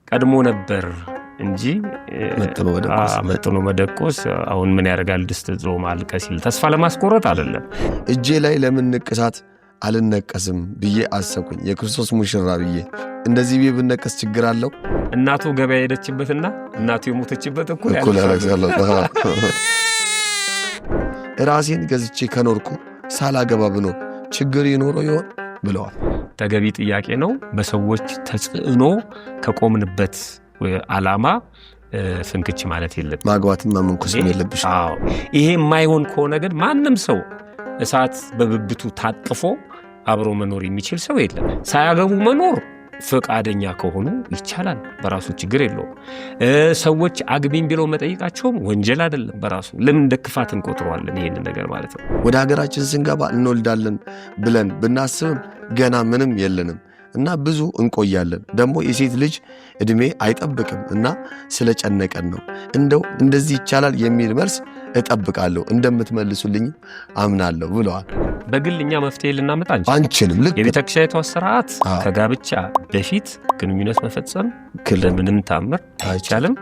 ቀድሞ ነበር እንጂ መጥኖ መደቆስ አሁን ምን ያደርጋል ድስት ዞ ማልቀስ ሲል ተስፋ ለማስቆረጥ አይደለም። እጄ ላይ ለምን ንቅሳት አልነቀስም ብዬ አሰብኩኝ። የክርስቶስ ሙሽራ ብዬ እንደዚህ ብዬ ብነቀስ ችግር አለው? እናቱ ገበያ ሄደችበትና እናቱ የሞተችበት እኩል ያለቅሳለሁ። ራሴን ገዝቼ ከኖርኩ ሳላገባ ብኖር ችግር ይኖረው ይሆን ብለዋል። ተገቢ ጥያቄ ነው። በሰዎች ተጽዕኖ ከቆምንበት ዓላማ ፍንክች ማለት የለብንም። ማግባትም ማመንኩስም የለብሽ። ይሄ የማይሆን ከሆነ ግን ማንም ሰው እሳት በብብቱ ታጥፎ አብሮ መኖር የሚችል ሰው የለም። ሳያገቡ መኖር ፈቃደኛ ከሆኑ ይቻላል፣ በራሱ ችግር የለውም። ሰዎች አግቢኝ ብለው መጠየቃቸውም ወንጀል አይደለም በራሱ። ለምን እንደክፋት እንቆጥረዋለን ይሄን ነገር ማለት ነው። ወደ ሀገራችን ስንገባ እንወልዳለን ብለን ብናስብም ገና ምንም የለንም እና ብዙ እንቆያለን። ደግሞ የሴት ልጅ እድሜ አይጠብቅም እና ስለጨነቀን ነው። እንደው እንደዚህ ይቻላል የሚል መልስ እጠብቃለሁ፣ እንደምትመልሱልኝ አምናለሁ ብለዋል። በግል እኛ መፍትሄ ልናመጣ አንችልም። ልክ የቤተክርስቲያኗ ስርዓት ከጋብቻ በፊት ግንኙነት መፈጸም ለምንም ታምር አይቻልም።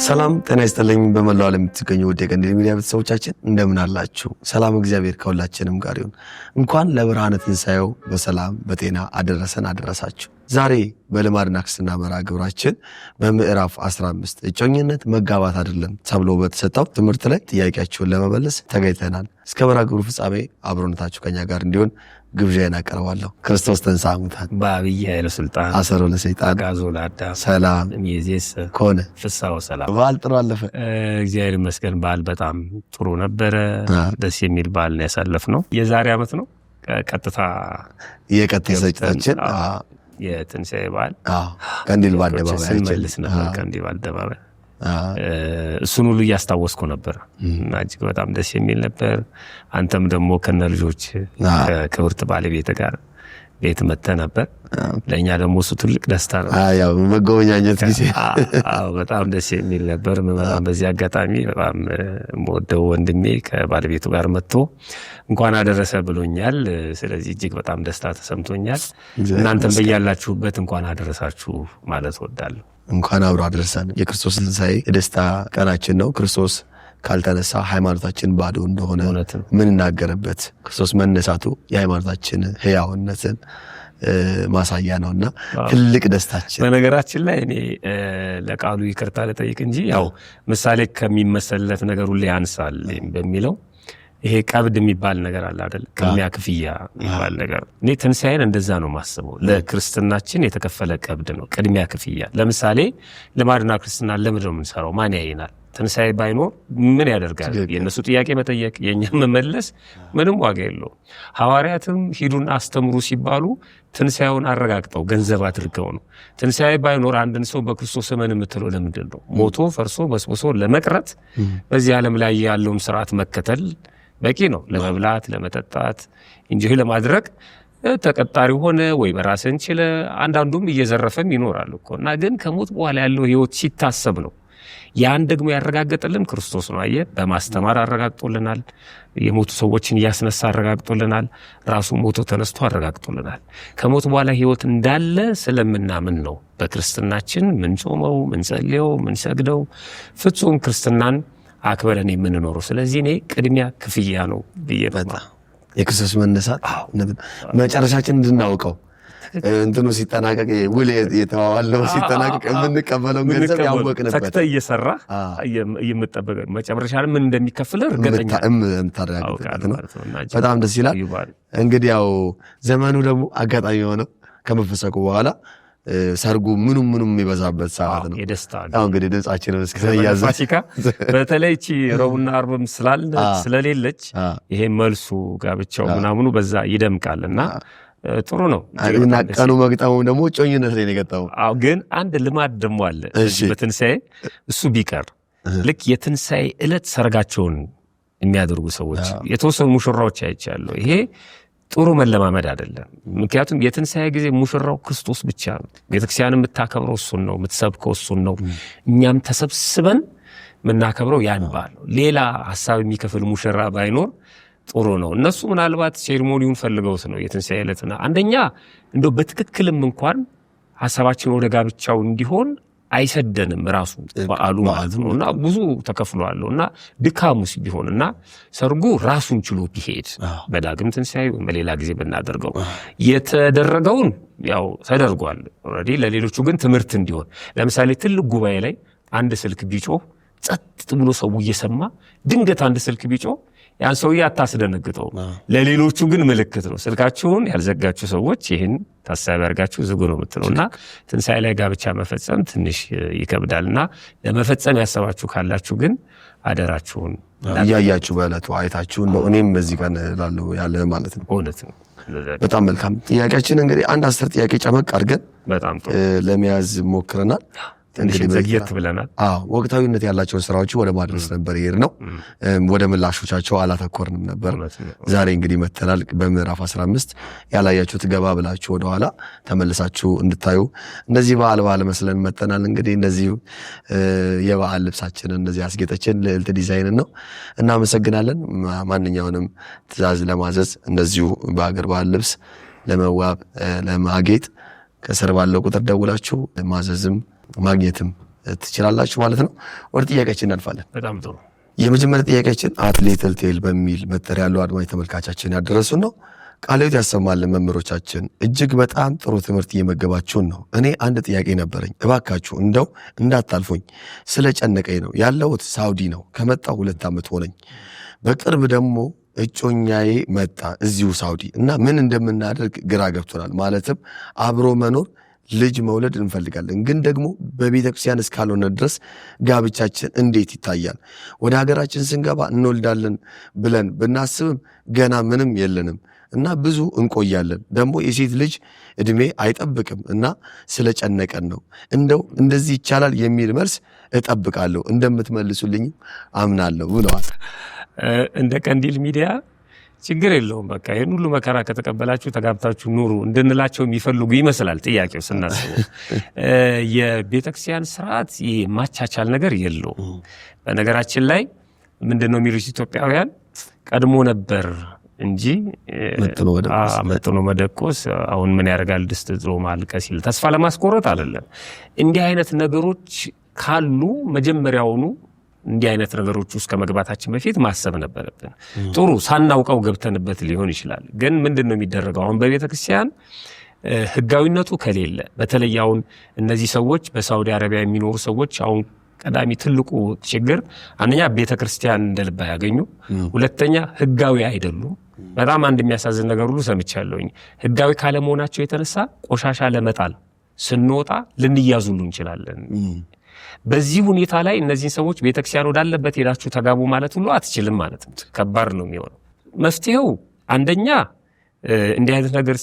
ሰላም ጤና ይስጥልኝ። በመላው ዓለም የምትገኙ ውድ የቀንዲል ሚዲያ ቤተሰቦቻችን እንደምን አላችሁ? ሰላም እግዚአብሔር ከሁላችንም ጋር ይሁን። እንኳን ለብርሃነ ትንሣኤው በሰላም በጤና አደረሰን አደረሳችሁ። ዛሬ በልማድና ክርስትና መርሐ ግብራችን በምዕራፍ 15 እጮኝነት መጋባት አይደለም ተብሎ በተሰጠው ትምህርት ላይ ጥያቄያችሁን ለመመለስ ተገኝተናል። እስከ መርሐ ግብሩ ፍጻሜ አብሮነታችሁ ከኛ ጋር እንዲሆን ግብዣዬን አቀርባለሁ። ክርስቶስ ተንሥአ እሙታን በዐቢይ ኃይለ ሥልጣን አሰሮ ለሰይጣን አግዓዞ ለአዳም ሰላም እምይእዜሰ ኮነ ፍስሐ ወሰላም። በዓል ጥሩ አለፈ። እግዚአብሔር ይመስገን። በዓል በጣም ጥሩ ነበረ። ደስ የሚል በዓል ነው ያሳለፍነው። የዛሬ ዓመት ነው ቀጥታ የቀጥታ ስርጭታችን የትንሣኤ በዓል ቀንዲል በአደባባይ ስንመልስ ነበር። ቀንዲል በአደባባይ እሱን ሁሉ እያስታወስኩ ነበር እና እጅግ በጣም ደስ የሚል ነበር። አንተም ደግሞ ከነ ልጆች ከክብርት ባለቤት ጋር ቤት መጥተህ ነበር። ለእኛ ደግሞ እሱ ትልቅ ደስታ ነው። ያው መጎበኛኘት ጊዜ በጣም ደስ የሚል ነበር። በዚህ አጋጣሚ በጣም የምወደው ወንድሜ ከባለቤቱ ጋር መጥቶ እንኳን አደረሰ ብሎኛል። ስለዚህ እጅግ በጣም ደስታ ተሰምቶኛል። እናንተም በያላችሁበት እንኳን አደረሳችሁ ማለት እወዳለሁ። እንኳን አብሮ አደረሰን። የክርስቶስ ትንሣኤ የደስታ ቀናችን ነው። ክርስቶስ ካልተነሳ ሃይማኖታችን ባዶ እንደሆነ ምንናገርበት፣ ክርስቶስ መነሳቱ የሃይማኖታችን ሕያውነትን ማሳያ ነውና ትልቅ ደስታችን። በነገራችን ላይ እኔ ለቃሉ ይቅርታ ልጠይቅ እንጂ ያው ምሳሌ ከሚመሰለት ነገር ሁሉ ያንሳል በሚለው ይሄ ቀብድ የሚባል ነገር አለ አይደል? ቅድሚያ ክፍያ የሚባል ነገር። እኔ ትንሣኤን እንደዛ ነው ማስበው። ለክርስትናችን የተከፈለ ቀብድ ነው፣ ቅድሚያ ክፍያ። ለምሳሌ ልማድና ክርስትና ለምንድን ነው የምንሰራው? ማን ያይናል? ትንሣኤ ባይኖር ምን ያደርጋል? የእነሱ ጥያቄ መጠየቅ የእኛ መመለስ ምንም ዋጋ የለው። ሐዋርያትም ሂዱን አስተምሩ ሲባሉ ትንሣኤውን አረጋግጠው ገንዘብ አድርገው ነው። ትንሣኤ ባይኖር አንድን ሰው በክርስቶስ እመን የምትለው ለምንድን ነው? ሞቶ ፈርሶ በስብሶ ለመቅረት በዚህ ዓለም ላይ ያለውን ስርዓት መከተል በቂ ነው። ለመብላት ለመጠጣት እንጂ ለማድረግ ተቀጣሪ ሆነ ወይ በራስን ችለ አንዳንዱም እየዘረፈም ይኖራል እኮ እና ግን ከሞት በኋላ ያለው ህይወት ሲታሰብ ነው። ያን ደግሞ ያረጋገጠልን ክርስቶስ ነው። አየህ፣ በማስተማር አረጋግጦልናል። የሞቱ ሰዎችን እያስነሳ አረጋግጦልናል። ራሱ ሞቶ ተነስቶ አረጋግጦልናል። ከሞት በኋላ ህይወት እንዳለ ስለምናምን ነው በክርስትናችን ምንጾመው፣ ምንጸልየው፣ ምንሰግደው ፍጹም ክርስትናን አክበረን የምንኖረው። ስለዚህ እኔ ቅድሚያ ክፍያ ነው ብዬ ነው የክርስቶስ መነሳት መጨረሻችን እንድናውቀው እንትኑ ሲጠናቀቅ ውል የተዋዋለው ሲጠናቀቅ የምንቀበለው ገንዘብ ያወቅንበት ተክተ እየሰራ የምጠበቅ መጨረሻ ምን እንደሚከፍል እርግጠኛ የምታረጋግጥበት ነው። በጣም ደስ ይላል። እንግዲህ ያው ዘመኑ ደግሞ አጋጣሚ የሆነው ከመፈሰቁ በኋላ ሰርጉ ምኑም የሚበዛበት ሰዓት ነው። የደስታ ያው እንግዲህ ድምጻችንን እስከያዘ ፋሲካ በተለይ እቺ ረቡዕና ዓርብም ስለሌለች ይሄ መልሱ ጋብቻው ምናምኑ በዛ ይደምቃልና ጥሩ ነው። እና ቀኑ መግጠሙ ደግሞ ጮኝነት ላይ ነው የገጠመው። ግን አንድ ልማድ ደግሞ አለ በትንሣኤ እሱ ቢቀር ልክ የትንሣኤ ዕለት ሰርጋቸውን የሚያደርጉ ሰዎች የተወሰኑ ሙሽራዎች አይቻለሁ። ይሄ ጥሩ መለማመድ አይደለም። ምክንያቱም የትንሣኤ ጊዜ ሙሽራው ክርስቶስ ብቻ ነው። ቤተክርስቲያን የምታከብረው እሱን ነው፣ የምትሰብከው እሱን ነው። እኛም ተሰብስበን ምናከብረው ያን በዓል ነው። ሌላ ሐሳብ የሚከፍል ሙሽራ ባይኖር ጥሩ ነው። እነሱ ምናልባት ሴሪሞኒውን ፈልገውት ነው የትንሣኤ ዕለትና አንደኛ እንደው በትክክልም እንኳን ሐሳባችን ወደ ጋብቻው እንዲሆን አይሰደንም ራሱ በዓሉ ማለት ነውና ብዙ ተከፍሏልና ድካሙስ ቢሆንና ሰርጉ ራሱን ችሎ ቢሄድ በዳግም ትንሣኤ በሌላ ጊዜ ብናደርገው የተደረገውን ያው ተደርጓል ኦሬዲ ለሌሎቹ ግን ትምህርት እንዲሆን ለምሳሌ ትልቅ ጉባኤ ላይ አንድ ስልክ ቢጮህ ጸጥ ብሎ ሰው እየሰማ ድንገት አንድ ስልክ ቢጮህ ያን ሰውዬ አታስደነግጠው ለሌሎቹ ግን ምልክት ነው። ስልካችሁን ያልዘጋችሁ ሰዎች ይሄን ታሳቢ አድርጋችሁ ዝጉ ነው የምትለውና ትንሣኤ ላይ ጋብቻ መፈጸም ትንሽ ይከብዳልና ለመፈጸም ያሰባችሁ ካላችሁ ግን አደራችሁን ያያችሁ በእለቱ አይታችሁ ነው እኔም በዚህ ቀን ላለው ያለ ማለት ነው። እውነት ነው። በጣም መልካም ጥያቄያችን እንግዲህ አንድ 10 ጥያቄ ጨመቅ አድርገን በጣም ለመያዝ ሞክረናል። እንግዲህ ዘግየት ብለናል። ወቅታዊነት ያላቸውን ስራዎች ወደ ማድረስ ነበር የሄድነው። ወደ ምላሾቻቸው አላተኮርንም ነበር። ዛሬ እንግዲህ መተናል በምዕራፍ 15 ያላያችሁት ገባ ብላችሁ ወደኋላ ተመልሳችሁ እንድታዩ እንደዚህ በዓል መስለን መተናል። እንግዲህ እንደዚህ የበዓል ልብሳችንን እንደዚህ አስጌጠችን ልዕልት ዲዛይን ነው። እናመሰግናለን። ማንኛውንም ትዕዛዝ ለማዘዝ እንደዚሁ በአገር ባህል ልብስ ለመዋብ ለማጌጥ ከስር ባለው ቁጥር ደውላችሁ ማዘዝም ማግኘትም ትችላላችሁ ማለት ነው። ወደ ጥያቄያችን እናልፋለን። በጣም ጥሩ። የመጀመሪያ ጥያቄያችን አትሌት ቴል በሚል መጠሪያ ያለው አድማጭ ተመልካቻችን ያደረሱን ነው። ቃለ ሕይወት ያሰማልን መምህሮቻችን እጅግ በጣም ጥሩ ትምህርት እየመገባችሁን ነው። እኔ አንድ ጥያቄ ነበረኝ፣ እባካችሁ እንደው እንዳታልፉኝ፣ ስለጨነቀኝ ነው። ያለሁት ሳውዲ ነው። ከመጣሁ 2 ዓመት ሆነኝ። በቅርብ ደግሞ እጮኛዬ መጣ እዚሁ ሳውዲ እና ምን እንደምናደርግ ግራ ገብቶናል። ማለትም አብሮ መኖር ልጅ መውለድ እንፈልጋለን፣ ግን ደግሞ በቤተ ክርስቲያን እስካልሆነ ድረስ ጋብቻችን እንዴት ይታያል? ወደ ሀገራችን ስንገባ እንወልዳለን ብለን ብናስብም ገና ምንም የለንም እና ብዙ እንቆያለን። ደግሞ የሴት ልጅ እድሜ አይጠብቅም እና ስለጨነቀን ነው። እንደው እንደዚህ ይቻላል የሚል መልስ እጠብቃለሁ፣ እንደምትመልሱልኝ አምናለሁ ብለዋል። እንደ ቀንዲል ሚዲያ ችግር የለውም በቃ ይሄን ሁሉ መከራ ከተቀበላችሁ ተጋብታችሁ ኑሩ እንድንላቸው የሚፈልጉ ይመስላል ጥያቄው ስናስበው። የቤተክርስቲያን ስርዓት ማቻቻል ነገር የለውም። በነገራችን ላይ ምንድነው የሚሉት ኢትዮጵያውያን ቀድሞ ነበር እንጂ መጥኖ መደቆስ አሁን ምን ያደርጋል ድስት ጥሎ ማልቀስ ይል ተስፋ ለማስቆረጥ አይደለም። እንዲህ አይነት ነገሮች ካሉ መጀመሪያውኑ እንዲህ አይነት ነገሮች ውስጥ ከመግባታችን በፊት ማሰብ ነበረብን። ጥሩ ሳናውቀው ገብተንበት ሊሆን ይችላል። ግን ምንድነው የሚደረገው አሁን በቤተክርስቲያን ህጋዊነቱ ከሌለ በተለይ አሁን እነዚህ ሰዎች በሳውዲ አረቢያ የሚኖሩ ሰዎች አሁን ቀዳሚ ትልቁ ችግር አንደኛ ቤተክርስቲያን እንደልባ ያገኙ፣ ሁለተኛ ህጋዊ አይደሉም። በጣም አንድ የሚያሳዝን ነገር ሁሉ ሰምቻለሁኝ። ህጋዊ ካለመሆናቸው የተነሳ ቆሻሻ ለመጣል ስንወጣ ልንያዙሉ እንችላለን። በዚህ ሁኔታ ላይ እነዚህ ሰዎች ቤተክርስቲያን ወዳለበት ሄዳችሁ ተጋቡ ማለት ሁሉ አትችልም ማለት ነው። ከባድ ነው የሚሆነው። መፍትሄው አንደኛ እንዲህ አይነት ነገር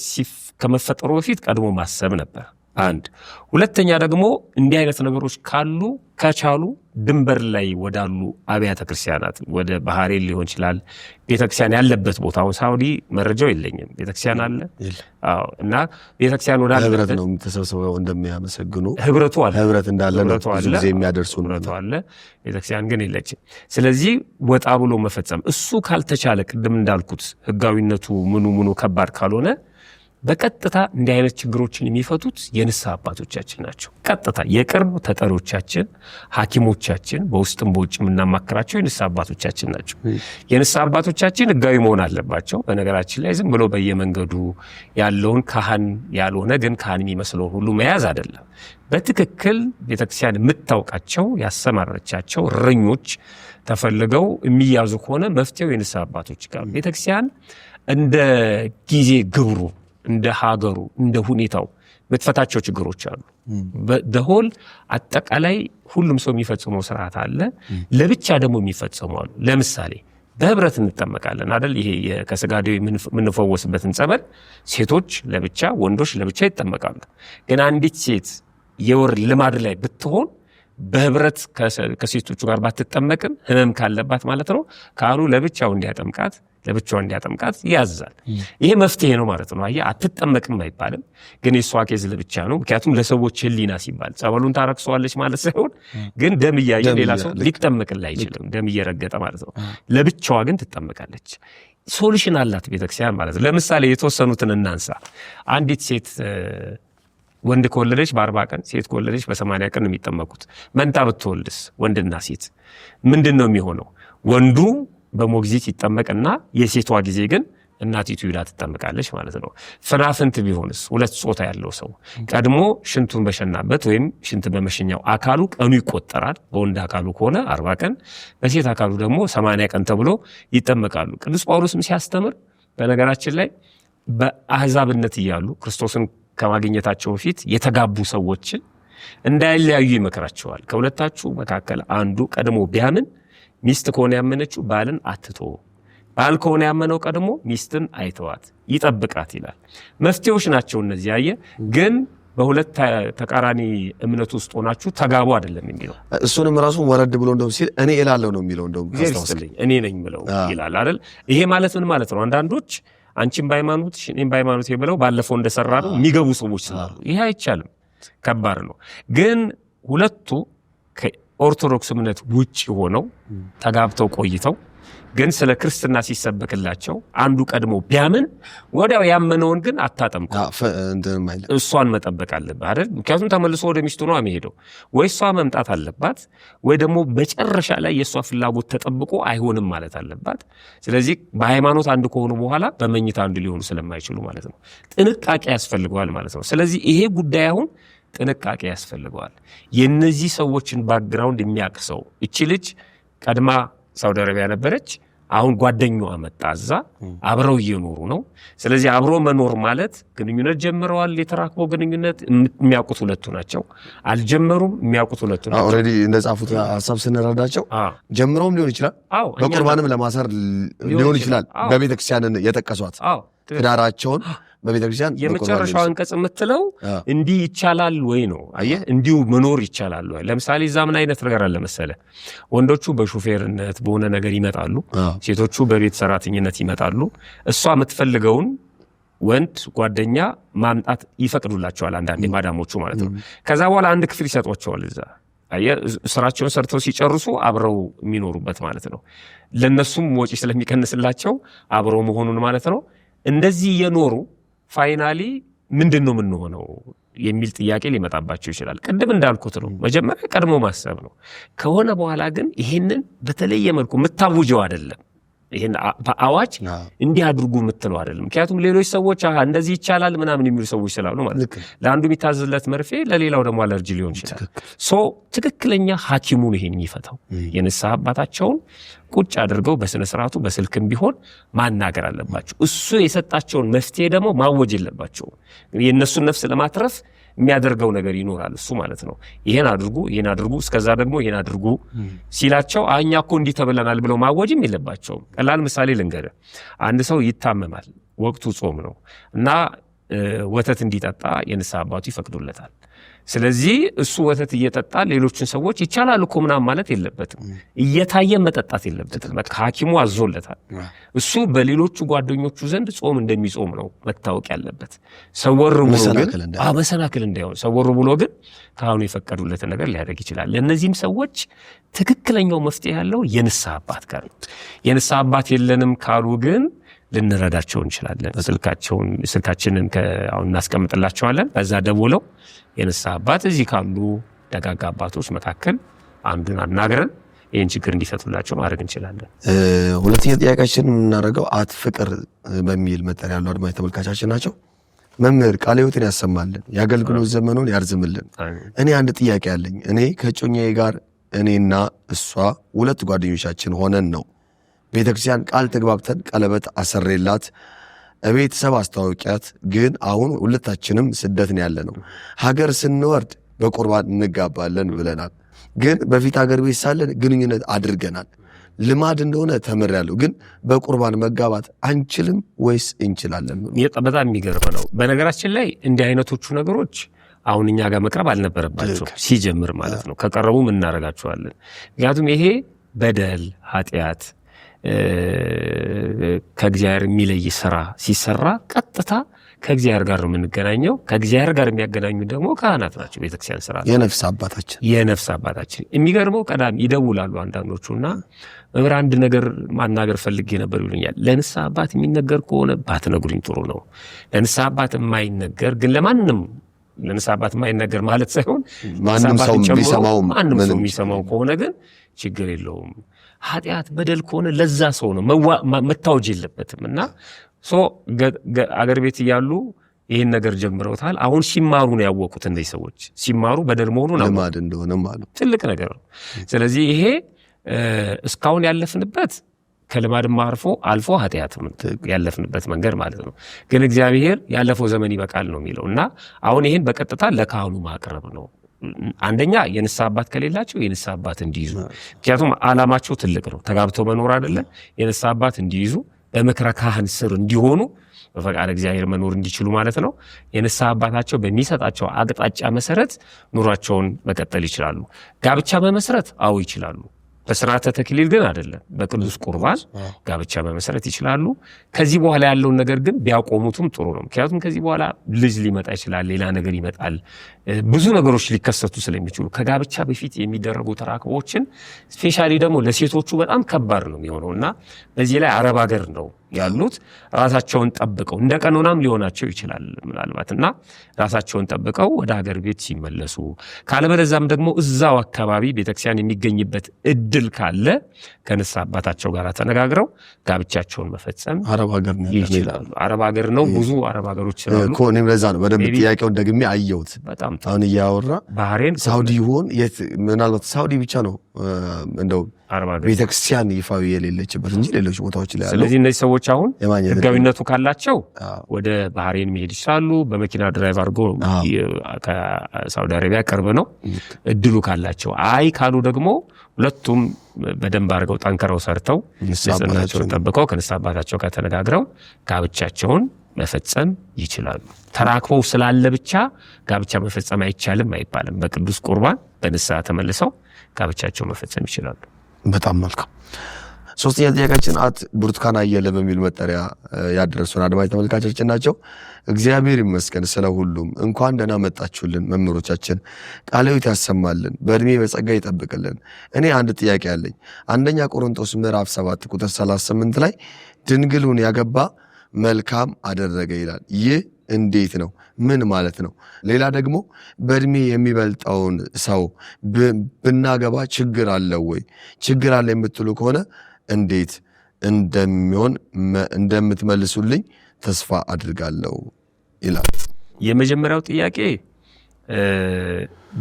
ከመፈጠሩ በፊት ቀድሞ ማሰብ ነበር አንድ። ሁለተኛ ደግሞ እንዲህ አይነት ነገሮች ካሉ ከቻሉ ድንበር ላይ ወዳሉ አብያተ ክርስቲያናት ወደ ባህሬን ሊሆን ይችላል ቤተክርስቲያን ያለበት ቦታ። አሁን ሳውዲ መረጃው የለኝም ቤተክርስቲያን አለ። አዎ እና ቤተክርስቲያን ወዳለበት ህብረት ነው ተሰብስበው እንደሚያመሰግኑ ህብረቱ አለ። ህብረት እንዳለ ነው ብዙ ጊዜ የሚያደርሱ ህብረቱ አለ። ቤተክርስቲያን ግን የለችም። ስለዚህ ወጣ ብሎ መፈጸም እሱ ካልተቻለ ቅድም እንዳልኩት ህጋዊነቱ ምኑ ከባድ ካልሆነ በቀጥታ እንዲህ አይነት ችግሮችን የሚፈቱት የንስሐ አባቶቻችን ናቸው። ቀጥታ የቅርብ ተጠሪዎቻችን ሐኪሞቻችን በውስጥም በውጭም እናማክራቸው የንስሐ አባቶቻችን ናቸው። የንስሐ አባቶቻችን ህጋዊ መሆን አለባቸው። በነገራችን ላይ ዝም ብሎ በየመንገዱ ያለውን ካህን ያልሆነ ግን ካህን የሚመስለው ሁሉ መያዝ አይደለም። በትክክል ቤተክርስቲያን የምታውቃቸው ያሰማረቻቸው እረኞች ተፈልገው የሚያዙ ከሆነ መፍትሄው የንስሐ አባቶች ጋር ቤተክርስቲያን እንደ ጊዜ ግብሩ እንደ ሀገሩ እንደ ሁኔታው በተፈታቸው ችግሮች አሉ። በደሆል አጠቃላይ ሁሉም ሰው የሚፈጽመው ስርዓት አለ። ለብቻ ደግሞ የሚፈጽሙ አሉ። ለምሳሌ በህብረት እንጠመቃለን አይደል? ይሄ ከስጋዴው የምንፈወስበትን ጸበል ሴቶች ለብቻ ወንዶች ለብቻ ይጠመቃሉ። ግን አንዲት ሴት የወር ልማድ ላይ ብትሆን በህብረት ከሴቶቹ ጋር ባትጠመቅም ህመም ካለባት ማለት ነው ካህኑ ለብቻው እንዲያጠምቃት ለብቻዋ እንዲያጠምቃት ያዛል። ይሄ መፍትሄ ነው ማለት ነው። አየህ አትጠመቅም አይባልም፣ ግን የሷ ኬዝ ለብቻ ነው። ምክንያቱም ለሰዎች ሕሊና ሲባል ጸበሉን ታረክሰዋለች ማለት ሳይሆን ግን ደም እያየ ሌላ ሰው ሊጠመቅልህ አይችልም፣ ደም እየረገጠ ማለት ነው። ለብቻዋ ግን ትጠመቃለች። ሶሉሽን አላት ቤተክርስቲያን ማለት ነው። ለምሳሌ የተወሰኑትን እናንሳ። አንዲት ሴት ወንድ ከወለደች በ40 ቀን ሴት ከወለደች በ80 ቀን ነው የሚጠመቁት። መንታ ብትወልድስ ወንድና ሴት ምንድን ነው የሚሆነው? ወንዱ በሞግዚት ይጠመቅና የሴቷ ጊዜ ግን እናቲቱ ይላ ትጠመቃለች ማለት ነው። ፍናፍንት ቢሆንስ ሁለት ጾታ ያለው ሰው ቀድሞ ሽንቱን በሸናበት ወይም ሽንት በመሸኛው አካሉ ቀኑ ይቆጠራል። በወንድ አካሉ ከሆነ 40 ቀን በሴት አካሉ ደግሞ 80 ቀን ተብሎ ይጠመቃሉ። ቅዱስ ጳውሎስም ሲያስተምር በነገራችን ላይ በአሕዛብነት እያሉ ክርስቶስን ከማግኘታቸው በፊት የተጋቡ ሰዎችን እንዳይለያዩ ይመክራቸዋል። ከሁለታችሁ መካከል አንዱ ቀድሞ ቢያምን ሚስት ከሆነ ያመነችው ባልን አትቶ፣ ባል ከሆነ ያመነው ቀድሞ ሚስትን አይተዋት ይጠብቃት ይላል። መፍትሄዎች ናቸው እነዚህ። ያየ ግን በሁለት ተቃራኒ እምነት ውስጥ ሆናችሁ ተጋቡ አይደለም የሚለው። እሱንም ራሱ ወረድ ብሎ እንደው ሲል እኔ እላለሁ ነው የሚለው። እንደው እኔ ነኝ ብለው ይላል አይደል? ይሄ ማለት ምን ማለት ነው? አንዳንዶች አንቺም በሃይማኖት እኔም በሃይማኖት ብለው ባለፈው እንደሰራ ነው የሚገቡ ሰዎች ስላሉ ይሄ አይቻልም፣ ከባድ ነው። ግን ሁለቱ ከኦርቶዶክስ እምነት ውጪ ሆነው ተጋብተው ቆይተው ግን ስለ ክርስትና ሲሰበክላቸው አንዱ ቀድሞ ቢያምን ወዲያው ያመነውን ግን አታጠምቁ፣ እሷን መጠበቅ አለበት አይደል? ምክንያቱም ተመልሶ ወደ ሚስቱ ነው የሚሄደው። ወይ እሷ መምጣት አለባት ወይ ደግሞ መጨረሻ ላይ የእሷ ፍላጎት ተጠብቆ አይሆንም ማለት አለባት። ስለዚህ በሃይማኖት አንድ ከሆኑ በኋላ በመኝታ አንድ ሊሆኑ ስለማይችሉ ማለት ነው ጥንቃቄ ያስፈልገዋል ማለት ነው። ስለዚህ ይሄ ጉዳይ አሁን ጥንቃቄ ያስፈልገዋል። የነዚህ ሰዎችን ባክግራውንድ የሚያውቅ ሰው እቺ ልጅ ቀድማ ሳውዲ አረቢያ ነበረች፣ አሁን ጓደኛዋ መጣ እዛ አብረው እየኖሩ ነው። ስለዚህ አብሮ መኖር ማለት ግንኙነት ጀምረዋል። የተራክቦ ግንኙነት የሚያውቁት ሁለቱ ናቸው። አልጀመሩም፣ የሚያውቁት ሁለቱ ናቸው። ኦልሬዲ እንደጻፉት ሐሳብ ስንረዳቸው ጀምረውም ሊሆን ይችላል፣ በቁርባንም ለማሰር ሊሆን ይችላል። በቤተክርስቲያን የጠቀሷት ትዳራቸውን በቤተክርስቲያን የመጨረሻው አንቀጽ የምትለው እንዲህ ይቻላል ወይ ነው። አየህ እንዲሁ መኖር ይቻላል ወይ? ለምሳሌ እዛ ምን አይነት ነገር አለ መሰለ? ወንዶቹ በሹፌርነት በሆነ ነገር ይመጣሉ፣ ሴቶቹ በቤት ሰራተኝነት ይመጣሉ። እሷ የምትፈልገውን ወንድ ጓደኛ ማምጣት ይፈቅዱላቸዋል አንዳንዴ ማዳሞቹ ማለት ነው። ከዛ በኋላ አንድ ክፍል ይሰጧቸዋል እዛ። አየህ ስራቸውን ሰርተው ሲጨርሱ አብረው የሚኖሩበት ማለት ነው። ለነሱም ወጪ ስለሚቀንስላቸው አብረው መሆኑን ማለት ነው። እንደዚህ እየኖሩ ፋይናሊ ምንድን ነው የምንሆነው የሚል ጥያቄ ሊመጣባቸው ይችላል። ቅድም እንዳልኩት ነው መጀመሪያ ቀድሞ ማሰብ ነው። ከሆነ በኋላ ግን ይሄንን በተለየ መልኩ የምታውጀው አይደለም። ይሄን በአዋጅ እንዲህ አድርጉ የምትለው አይደለም። ምክንያቱም ሌሎች ሰዎች እንደዚህ ይቻላል ምናምን የሚሉ ሰዎች ስላሉ ማለት ነው። ለአንዱ የሚታዘዝለት መርፌ ለሌላው ደግሞ አለርጂ ሊሆን ይችላል። ትክክለኛ ሐኪሙ ነው ይሄን የሚፈታው። የንስሐ አባታቸውን ቁጭ አድርገው በስነ ስርዓቱ በስልክም ቢሆን ማናገር አለባቸው። እሱ የሰጣቸውን መፍትሄ ደግሞ ማወጅ የለባቸው። የእነሱን ነፍስ ለማትረፍ የሚያደርገው ነገር ይኖራል እሱ ማለት ነው። ይሄን አድርጉ እስከዛ ደግሞ ይሄን አድርጉ ሲላቸው እኛ እኮ እንዲህ ተብለናል ብለው ማወጅም የለባቸውም። ቀላል ምሳሌ ልንገርህ። አንድ ሰው ይታመማል፣ ወቅቱ ጾም ነው እና ወተት እንዲጠጣ የንስሐ አባቱ ይፈቅዱለታል። ስለዚህ እሱ ወተት እየጠጣ ሌሎችን ሰዎች ይቻላል እኮ ምናምን ማለት የለበትም። እየታየ መጠጣት የለበትም። በቃ ሐኪሙ አዞለታል። እሱ በሌሎቹ ጓደኞቹ ዘንድ ጾም እንደሚጾም ነው መታወቅ ያለበት። ሰወር ብሎ ግን መሰናክል እንዳይሆን ሰወር ብሎ ግን ካህኑ የፈቀዱለትን ነገር ሊያደርግ ይችላል። ለእነዚህም ሰዎች ትክክለኛው መፍትሄ ያለው የንስሐ አባት ጋር ነው። የንስሐ አባት የለንም ካሉ ግን ልንረዳቸው እንችላለን። ስልካችንን አሁን እናስቀምጥላቸዋለን። በዛ ደውለው የንስሐ አባት እዚህ ካሉ ደጋጋ አባቶች መካከል አንዱን አናግረን ይህን ችግር እንዲፈቱላቸው ማድረግ እንችላለን። ሁለተኛ ጥያቄያችን የምናደርገው ፍቅር በሚል መጠሪያ ያለው አድማጭ ተመልካቻችን ናቸው። መምህር ቃለ ሕይወትን ያሰማልን፣ የአገልግሎት ዘመኑን ያርዝምልን። እኔ አንድ ጥያቄ አለኝ። እኔ ከእጮኛዬ ጋር እኔና እሷ ሁለት ጓደኞቻችን ሆነን ነው ቤተክርስቲያን ቃል ተግባብተን ቀለበት አሰሬላት ቤተሰብ አስተዋወቂያት። ግን አሁን ሁለታችንም ስደት ነው ያለ ነው። ሀገር ስንወርድ በቁርባን እንጋባለን ብለናል። ግን በፊት ሀገር ቤት ሳለን ግንኙነት አድርገናል። ልማድ እንደሆነ ተምሬያለሁ። ግን በቁርባን መጋባት አንችልም ወይስ እንችላለን? በጣም የሚገርም ነው። በነገራችን ላይ እንዲህ አይነቶቹ ነገሮች አሁን እኛ ጋር መቅረብ አልነበረባቸው ሲጀምር ማለት ነው። ከቀረቡም እናደርጋቸዋለን። ምክንያቱም ይሄ በደል ኃጢአት ከእግዚአብሔር የሚለይ ስራ ሲሰራ ቀጥታ ከእግዚአብሔር ጋር ነው የምንገናኘው። ከእግዚአብሔር ጋር የሚያገናኙ ደግሞ ካህናት ናቸው። ቤተክርስቲያን ስራ የነፍስ አባታችን የሚገርመው ቀዳሚ ይደውላሉ አንዳንዶቹና መምህር አንድ ነገር ማናገር ፈልጌ ነበር ይሉኛል። ለንስሐ አባት የሚነገር ከሆነ ባትነግሩኝ ጥሩ ነው። ለንስሐ አባት የማይነገር ግን ለማንም ለንስሐ አባት የማይነገር ማለት ሳይሆን ማንም ሰው የሚሰማው ከሆነ ግን ችግር የለውም። ኃጢአት በደል ከሆነ ለዛ ሰው ነው መታወጅ የለበትም። እና አገር ቤት እያሉ ይህን ነገር ጀምረውታል። አሁን ሲማሩ ነው ያወቁት። እነዚህ ሰዎች ሲማሩ በደል መሆኑን ልማድ እንደሆነ ማለት ትልቅ ነገር ነው። ስለዚህ ይሄ እስካሁን ያለፍንበት ከልማድም አልፎ ኃጢአትም ያለፍንበት መንገድ ማለት ነው። ግን እግዚአብሔር ያለፈው ዘመን ይበቃል ነው የሚለው እና አሁን ይህን በቀጥታ ለካህኑ ማቅረብ ነው። አንደኛ የንስሐ አባት ከሌላቸው የንስሐ አባት እንዲይዙ፣ ምክንያቱም ዓላማቸው ትልቅ ነው። ተጋብተው መኖር አይደለ? የንስሐ አባት እንዲይዙ፣ በምክረ ካህን ስር እንዲሆኑ፣ በፈቃድ እግዚአብሔር መኖር እንዲችሉ ማለት ነው። የንስሐ አባታቸው በሚሰጣቸው አቅጣጫ መሰረት ኑሯቸውን መቀጠል ይችላሉ። ጋብቻ በመሰረት ይችላሉ። በስርዓተ ተክሊል ግን አይደለም። በቅዱስ ቁርባን ጋብቻ በመሰረት ይችላሉ። ከዚህ በኋላ ያለውን ነገር ግን ቢያቆሙትም ጥሩ ነው። ምክንያቱም ከዚህ በኋላ ልጅ ሊመጣ ይችላል፣ ሌላ ነገር ይመጣል፣ ብዙ ነገሮች ሊከሰቱ ስለሚችሉ ከጋብቻ በፊት የሚደረጉ ተራክቦችን ስፔሻሊ ደግሞ ለሴቶቹ በጣም ከባድ ነው የሚሆነው እና በዚህ ላይ አረብ ሀገር ነው ያሉት ራሳቸውን ጠብቀው እንደ ቀኖናም ሊሆናቸው ይችላል ምናልባት እና ራሳቸውን ጠብቀው ወደ ሀገር ቤት ሲመለሱ፣ ካለበለዚያም ደግሞ እዛው አካባቢ ቤተክርስቲያን የሚገኝበት እድል ካለ ከንስሐ አባታቸው ጋር ተነጋግረው ጋብቻቸውን መፈጸም ይችላሉ። አረብ ሀገር ነው፣ ብዙ አረብ ሀገሮች ስላሉ እኮ እኔም ለዛ ነው በደንብ ጥያቄውን ደግሜ አየሁት። በጣም አሁን እያወራ ባህሬን፣ ሳውዲ ይሆን ምናልባት ሳውዲ ብቻ ነው እንደው ቤተክርስቲያን ይፋዊ የሌለችበት እንጂ ሌሎች ቦታዎች ላይ ያለው። ስለዚህ እነዚህ ሰዎች አሁን ህጋዊነቱ ካላቸው ወደ ባህሬን መሄድ ይችላሉ። በመኪና ድራይቭ አድርጎ ከሳውዲ አረቢያ ቅርብ ነው እድሉ ካላቸው። አይ ካሉ ደግሞ ሁለቱም በደንብ አድርገው ጠንክረው ሰርተው ንጽህናቸውን ጠብቀው ከንስሐ አባታቸው ጋር ተነጋግረው ጋብቻቸውን መፈጸም ይችላሉ። ተራክበው ስላለ ብቻ ጋብቻ መፈጸም አይቻልም አይባልም። በቅዱስ ቁርባን በንስሐ ተመልሰው ጋብቻቸው መፈጸም ይችላሉ። በጣም መልካም። ሶስተኛ ጥያቄያችን ብርቱካን አየለ በሚል መጠሪያ ያደረሱን አድማጭ ተመልካቾቻችን ናቸው። እግዚአብሔር ይመስገን ስለ ሁሉም። እንኳን ደህና መጣችሁልን መምህሮቻችን፣ ቃለ ሕይወት ያሰማልን፣ በእድሜ በጸጋ ይጠብቅልን። እኔ አንድ ጥያቄ አለኝ። አንደኛ ቆሮንቶስ ምዕራፍ 7 ቁጥር 38 ላይ ድንግሉን ያገባ መልካም አደረገ ይላል። ይህ እንዴት ነው? ምን ማለት ነው? ሌላ ደግሞ በእድሜ የሚበልጠውን ሰው ብናገባ ችግር አለው ወይ? ችግር አለ የምትሉ ከሆነ እንዴት እንደሚሆን እንደምትመልሱልኝ ተስፋ አድርጋለሁ ይላል። የመጀመሪያው ጥያቄ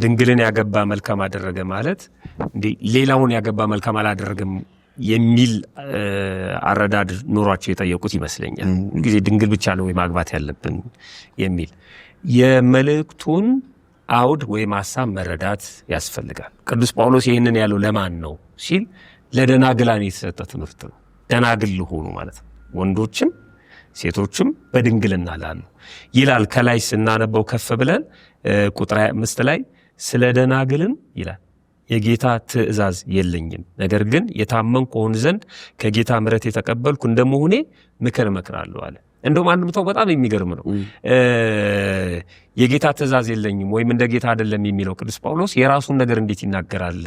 ድንግልን ያገባ መልካም አደረገ ማለት እንዴ ሌላውን ያገባ መልካም አላደረገም የሚል አረዳድ ኖሯቸው የጠየቁት ይመስለኛል። ጊዜ ድንግል ብቻ ነው ወይ ማግባት ያለብን የሚል የመልእክቱን አውድ ወይም ሐሳብ መረዳት ያስፈልጋል። ቅዱስ ጳውሎስ ይህንን ያለው ለማን ነው ሲል ለደናግላን የተሰጠ ትምህርት ነው። ደናግል ሆኑ ማለት ነው። ወንዶችም ሴቶችም በድንግልና ላሉ ይላል። ከላይ ስናነበው ከፍ ብለን ቁጥር 5 ላይ ስለ ደናግልን ይላል የጌታ ትእዛዝ የለኝም፣ ነገር ግን የታመንኩ ሆን ዘንድ ከጌታ ምሕረት የተቀበልኩ እንደመሆኔ ምክር እመክራለሁ አለ። እንደውም አንድም ተው በጣም የሚገርም ነው። የጌታ ትእዛዝ የለኝም ወይም እንደ ጌታ አይደለም የሚለው ቅዱስ ጳውሎስ የራሱን ነገር እንዴት ይናገራል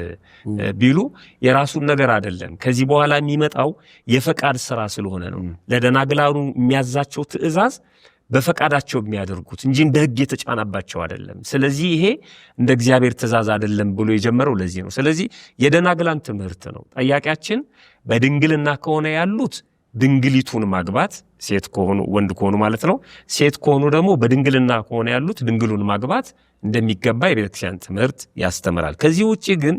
ቢሉ የራሱን ነገር አይደለም። ከዚህ በኋላ የሚመጣው የፈቃድ ስራ ስለሆነ ነው። ለደናግላኑ የሚያዛቸው ትእዛዝ በፈቃዳቸው የሚያደርጉት እንጂ እንደ ሕግ የተጫናባቸው አይደለም። ስለዚህ ይሄ እንደ እግዚአብሔር ትእዛዝ አይደለም ብሎ የጀመረው ለዚህ ነው። ስለዚህ የደናግላን ትምህርት ነው። ጠያቂያችን በድንግልና ከሆነ ያሉት ድንግሊቱን ማግባት፣ ሴት ከሆኑ ወንድ ከሆኑ ማለት ነው። ሴት ከሆኑ ደግሞ በድንግልና ከሆነ ያሉት ድንግሉን ማግባት እንደሚገባ የቤተክርስቲያን ትምህርት ያስተምራል። ከዚህ ውጪ ግን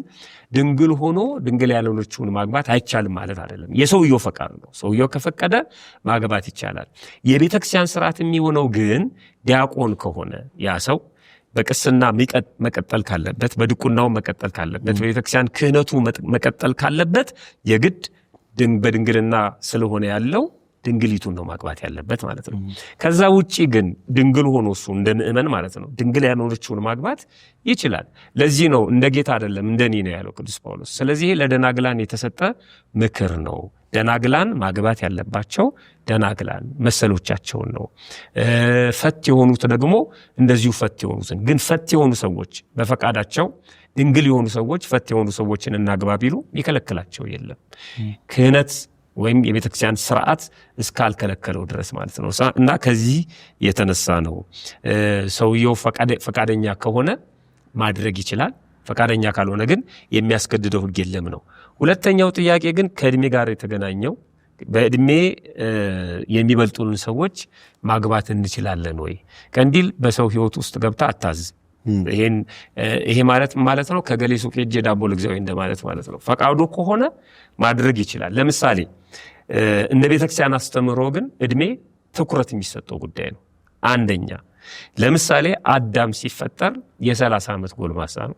ድንግል ሆኖ ድንግል ያልሆነችውን ማግባት አይቻልም ማለት አይደለም። የሰውየው ፈቃድ ነው። ሰውየው ከፈቀደ ማግባት ይቻላል። የቤተክርስቲያን ስርዓት የሚሆነው ግን ዲያቆን ከሆነ ያ ሰው በቅስና መቀጠል ካለበት፣ በድቁናው መቀጠል ካለበት፣ በቤተክርስቲያን ክህነቱ መቀጠል ካለበት የግድ በድንግልና ስለሆነ ያለው ድንግሊቱን ነው ማግባት ያለበት ማለት ነው። ከዛ ውጪ ግን ድንግል ሆኖ እሱ እንደ ምእመን ማለት ነው ድንግል ያልሆነችውን ማግባት ይችላል። ለዚህ ነው እንደ ጌታ አይደለም እንደኔ ነው ያለው ቅዱስ ጳውሎስ። ስለዚህ ለደናግላን የተሰጠ ምክር ነው ደናግላን ማግባት ያለባቸው ደናግላን መሰሎቻቸውን ነው። ፈት የሆኑት ደግሞ እንደዚሁ ፈት የሆኑትን። ግን ፈት የሆኑ ሰዎች በፈቃዳቸው ድንግል የሆኑ ሰዎች ፈት የሆኑ ሰዎችን እናግባ ቢሉ ይከለክላቸው የለም። ክህነት ወይም የቤተክርስቲያን ስርዓት እስካልከለከለው ድረስ ማለት ነው። እና ከዚህ የተነሳ ነው ሰውየው ፈቃደኛ ከሆነ ማድረግ ይችላል። ፈቃደኛ ካልሆነ ግን የሚያስገድደው ሕግ የለም ነው። ሁለተኛው ጥያቄ ግን ከእድሜ ጋር የተገናኘው በእድሜ የሚበልጡን ሰዎች ማግባት እንችላለን ወይ? ቀንዲል በሰው ህይወት ውስጥ ገብታ አታዝ። ይሄ ማለት ነው ከገሌ ሱቅ ሄጄ ዳቦ ልግዛው እንደማለት ማለት ነው። ፈቃዱ ከሆነ ማድረግ ይችላል። ለምሳሌ እንደ ቤተክርስቲያን አስተምሮ ግን እድሜ ትኩረት የሚሰጠው ጉዳይ ነው። አንደኛ ለምሳሌ አዳም ሲፈጠር የ30 ዓመት ጎልማሳ ነው።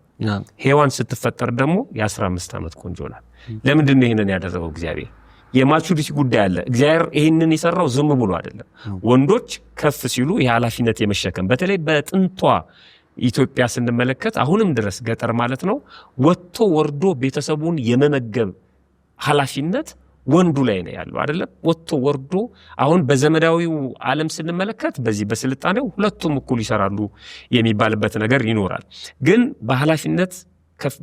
ሔዋን ስትፈጠር ደግሞ የ15 ዓመት ቆንጆ ናት። ለምንድን ነው ይሄንን ያደረገው እግዚአብሔር? የማቹሪቲ ጉዳይ አለ። እግዚአብሔር ይሄንን የሰራው ዝም ብሎ አይደለም። ወንዶች ከፍ ሲሉ የኃላፊነት የመሸከም በተለይ በጥንቷ ኢትዮጵያ ስንመለከት አሁንም ድረስ ገጠር ማለት ነው ወጥቶ ወርዶ ቤተሰቡን የመመገብ ኃላፊነት ወንዱ ላይ ነው ያለው አይደለም። ወጥቶ ወርዶ አሁን በዘመናዊው ዓለም ስንመለከት በዚህ በስልጣኔው ሁለቱም እኩል ይሰራሉ የሚባልበት ነገር ይኖራል። ግን በኃላፊነት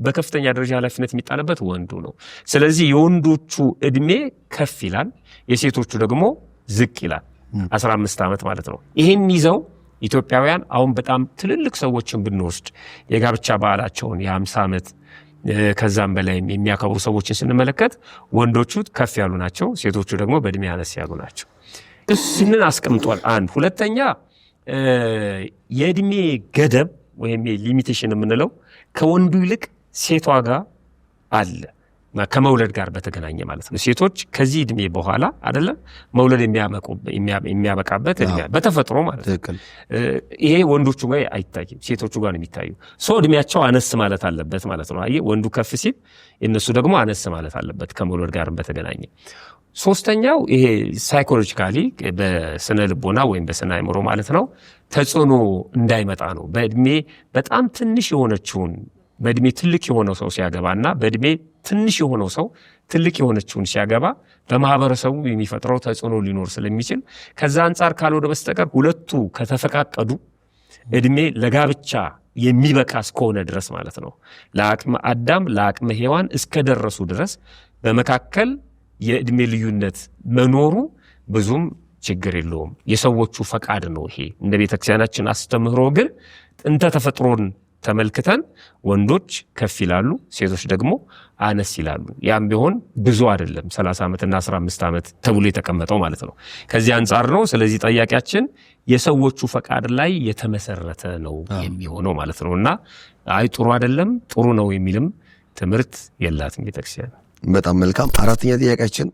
በከፍተኛ ደረጃ ኃላፊነት የሚጣልበት ወንዱ ነው። ስለዚህ የወንዶቹ እድሜ ከፍ ይላል፣ የሴቶቹ ደግሞ ዝቅ ይላል። 15 ዓመት ማለት ነው። ይሄን ይዘው ኢትዮጵያውያን አሁን በጣም ትልልቅ ሰዎችን ብንወስድ የጋብቻ በዓላቸውን የ50 ዓመት ከዛም በላይ የሚያከብሩ ሰዎችን ስንመለከት ወንዶቹ ከፍ ያሉ ናቸው፣ ሴቶቹ ደግሞ በእድሜ አነስ ያሉ ናቸው። እሱንን አስቀምጧል። አንድ ሁለተኛ የእድሜ ገደብ ወይም ሊሚቴሽን የምንለው ከወንዱ ይልቅ ሴቷ ጋር አለ፣ ከመውለድ ጋር በተገናኘ ማለት ነው። ሴቶች ከዚህ እድሜ በኋላ አይደለም መውለድ የሚያበቃበት እድሜ በተፈጥሮ ማለት ነው። ይሄ ወንዶቹ ጋር አይታይም፣ ሴቶቹ ጋር ነው የሚታዩ። እድሜያቸው አነስ ማለት አለበት ማለት ነው። አየህ ወንዱ ከፍ ሲል እነሱ ደግሞ አነስ ማለት አለበት ከመውለድ ጋር በተገናኘ። ሶስተኛው ይሄ ሳይኮሎጂካሊ በስነ ልቦና ወይም በስነ አእምሮ ማለት ነው ተጽዕኖ እንዳይመጣ ነው። በእድሜ በጣም ትንሽ የሆነችውን በእድሜ ትልቅ የሆነው ሰው ሲያገባና በእድሜ ትንሽ የሆነው ሰው ትልቅ የሆነችውን ሲያገባ በማህበረሰቡ የሚፈጥረው ተጽዕኖ ሊኖር ስለሚችል ከዛ አንፃር ካልሆነ በስተቀር ሁለቱ ከተፈቃቀዱ እድሜ ለጋብቻ የሚበቃ እስከሆነ ድረስ ማለት ነው ለአቅመ አዳም ለአቅመ ሔዋን እስከደረሱ ድረስ በመካከል የእድሜ ልዩነት መኖሩ ብዙም ችግር የለውም። የሰዎቹ ፈቃድ ነው ይሄ። እንደ ቤተክርስቲያናችን አስተምህሮ ግን ጥንተ ተፈጥሮን ተመልክተን ወንዶች ከፍ ይላሉ፣ ሴቶች ደግሞ አነስ ይላሉ። ያም ቢሆን ብዙ አይደለም 30 ዓመትና 15 ዓመት ተብሎ የተቀመጠው ማለት ነው። ከዚህ አንፃር ነው። ስለዚህ ጥያቄያችን የሰዎቹ ፈቃድ ላይ የተመሰረተ ነው የሚሆነው ማለት ነውና አይ ጥሩ አይደለም ጥሩ ነው የሚልም ትምህርት የላትም ቤተክርስቲያን። በጣም መልካም። አራተኛ ጥያቄያችን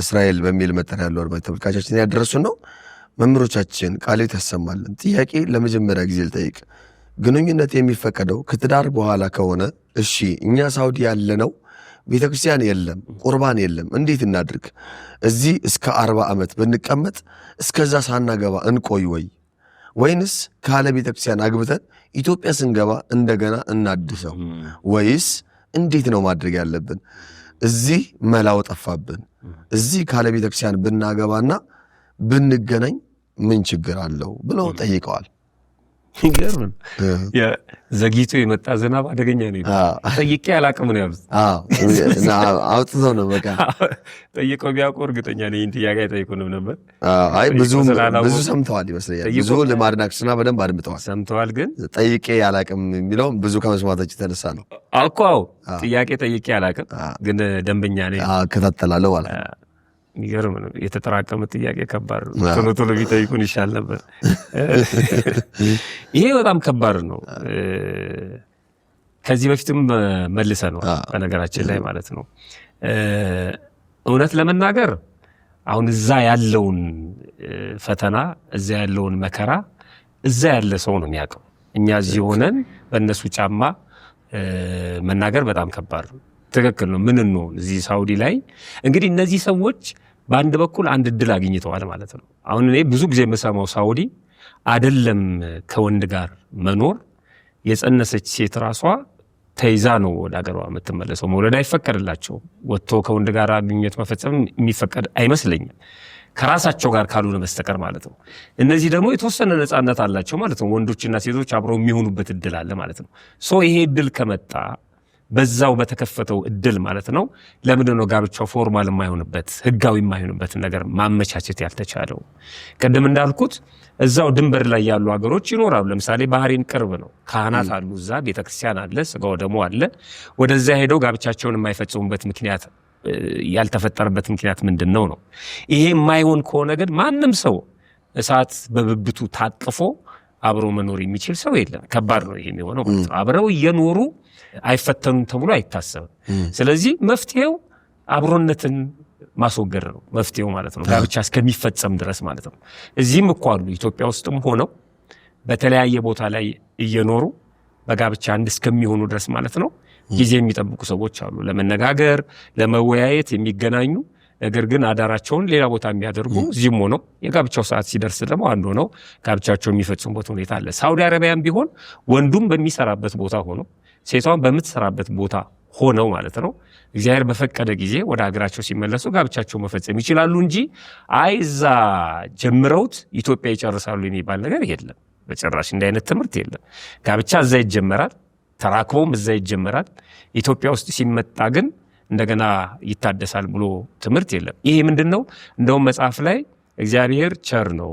እስራኤል በሚል መጠሪያ ያለው አድማጭ ተመልካቻችን ያደረሱን ነው። መምህሮቻችን ቃሌት ያሰማልን። ጥያቄ ለመጀመሪያ ጊዜ ልጠይቅ። ግንኙነት የሚፈቀደው ከትዳር በኋላ ከሆነ እሺ፣ እኛ ሳውዲ ያለነው ቤተክርስቲያን የለም፣ ቁርባን የለም፣ እንዴት እናድርግ? እዚህ እስከ 40 ዓመት ብንቀመጥ እስከዛ ሳናገባ እንቆይ ወይንስ ካለ ቤተክርስቲያን አግብተን ኢትዮጵያ ስንገባ እንደገና እናድሰው? ወይስ እንዴት ነው ማድረግ ያለብን? እዚህ መላው ጠፋብን። እዚህ ካለ ቤተክርስቲያን ብናገባና ብንገናኝ ምን ችግር አለው ብለው ጠይቀዋል። ይገርም። ዘግይቶ የመጣ ዝናብ አደገኛ ነው። ጠይቄ አላቅም ነው ያሉት። አውጥተው ነው በቃ ጠይቀው ቢያውቁ እርግጠኛ ነኝ ይህን ጥያቄ አይጠይቁንም ነበር። አይ ብዙ ሰምተዋል ይመስለኛል። ብዙ ልማድናክስና በደንብ አድምጠዋል፣ ሰምተዋል። ግን ጠይቄ አላቅም የሚለው ብዙ ከመስማታችን የተነሳ ነው እኮ። ጥያቄ ጠይቄ አላቅም ግን ደንበኛ ነኝ እከታተላለሁ አለ። የሚገርም ነው። የተጠራቀመ ጥያቄ ከባድ ነው። ቶሎ ቶሎ ቢጠይቁን ይሻል ነበር። ይሄ በጣም ከባድ ነው። ከዚህ በፊትም መልሰ ነው በነገራችን ላይ ማለት ነው። እውነት ለመናገር አሁን እዛ ያለውን ፈተና እዛ ያለውን መከራ እዛ ያለ ሰው ነው የሚያውቀው። እኛ እዚህ ሆነን በእነሱ ጫማ መናገር በጣም ከባድ ነው። ትክክል ነው። ምን ነው እዚህ ሳውዲ ላይ እንግዲህ እነዚህ ሰዎች በአንድ በኩል አንድ እድል አግኝተዋል ማለት ነው። አሁን እኔ ብዙ ጊዜ የምሰማው ሳውዲ አይደለም ከወንድ ጋር መኖር የጸነሰች ሴት ራሷ ተይዛ ነው ወደ ሀገሯ የምትመለሰው። መውለድ አይፈቀድላቸው። ወጥቶ ከወንድ ጋር ግንኙነት መፈጸም የሚፈቀድ አይመስለኝም ከራሳቸው ጋር ካልሆነ በስተቀር ማለት ነው። እነዚህ ደግሞ የተወሰነ ነፃነት አላቸው ማለት ነው። ወንዶችና ሴቶች አብረው የሚሆኑበት እድል አለ ማለት ነው። ይሄ እድል ከመጣ በዛው በተከፈተው እድል ማለት ነው ለምንድን ነው ጋብቻው ፎርማል የማይሆንበት ህጋዊ የማይሆንበት ነገር ማመቻቸት ያልተቻለው? ቅድም እንዳልኩት እዛው ድንበር ላይ ያሉ ሀገሮች ይኖራሉ። ለምሳሌ ባህሬን ቅርብ ነው። ካህናት አሉ፣ እዛ ቤተክርስቲያን አለ፣ ስጋው ደግሞ አለ። ወደዛ ሄደው ጋብቻቸውን የማይፈጽሙበት ምክንያት ያልተፈጠረበት ምክንያት ምንድነው ነው? ይሄ የማይሆን ከሆነ ግን ማንም ሰው እሳት በብብቱ ታቅፎ አብሮ መኖር የሚችል ሰው የለም። ከባድ ነው ይሄ የሚሆነው ማለት ነው። አብረው እየኖሩ አይፈተኑም ተብሎ አይታሰብም። ስለዚህ መፍትሄው አብሮነትን ማስወገድ ነው መፍትሄው ማለት ነው፣ ጋብቻ እስከሚፈጸም ድረስ ማለት ነው። እዚህም እኮ አሉ ኢትዮጵያ ውስጥም ሆነው በተለያየ ቦታ ላይ እየኖሩ በጋብቻ አንድ እስከሚሆኑ ድረስ ማለት ነው ጊዜ የሚጠብቁ ሰዎች አሉ። ለመነጋገር ለመወያየት የሚገናኙ ነገር ግን አዳራቸውን ሌላ ቦታ የሚያደርጉ እዚህም ሆነው የጋብቻው ሰዓት ሲደርስ ደግሞ አንድ ሆነው ጋብቻቸው የሚፈጽሙበት ሁኔታ አለ። ሳውዲ አረቢያም ቢሆን ወንዱም በሚሰራበት ቦታ ሆኖ ሴቷን በምትሰራበት ቦታ ሆነው ማለት ነው እግዚአብሔር በፈቀደ ጊዜ ወደ ሀገራቸው ሲመለሱ ጋብቻቸው መፈጸም ይችላሉ እንጂ እዛ ጀምረውት ኢትዮጵያ ይጨርሳሉ የሚባል ነገር የለም። በጭራሽ እንዲህ አይነት ትምህርት የለም። ጋብቻ እዛ ይጀመራል፣ ተራክቦም እዛ ይጀመራል። ኢትዮጵያ ውስጥ ሲመጣ ግን እንደገና ይታደሳል ብሎ ትምህርት የለም። ይሄ ምንድነው? እንደውም መጽሐፍ ላይ እግዚአብሔር ቸር ነው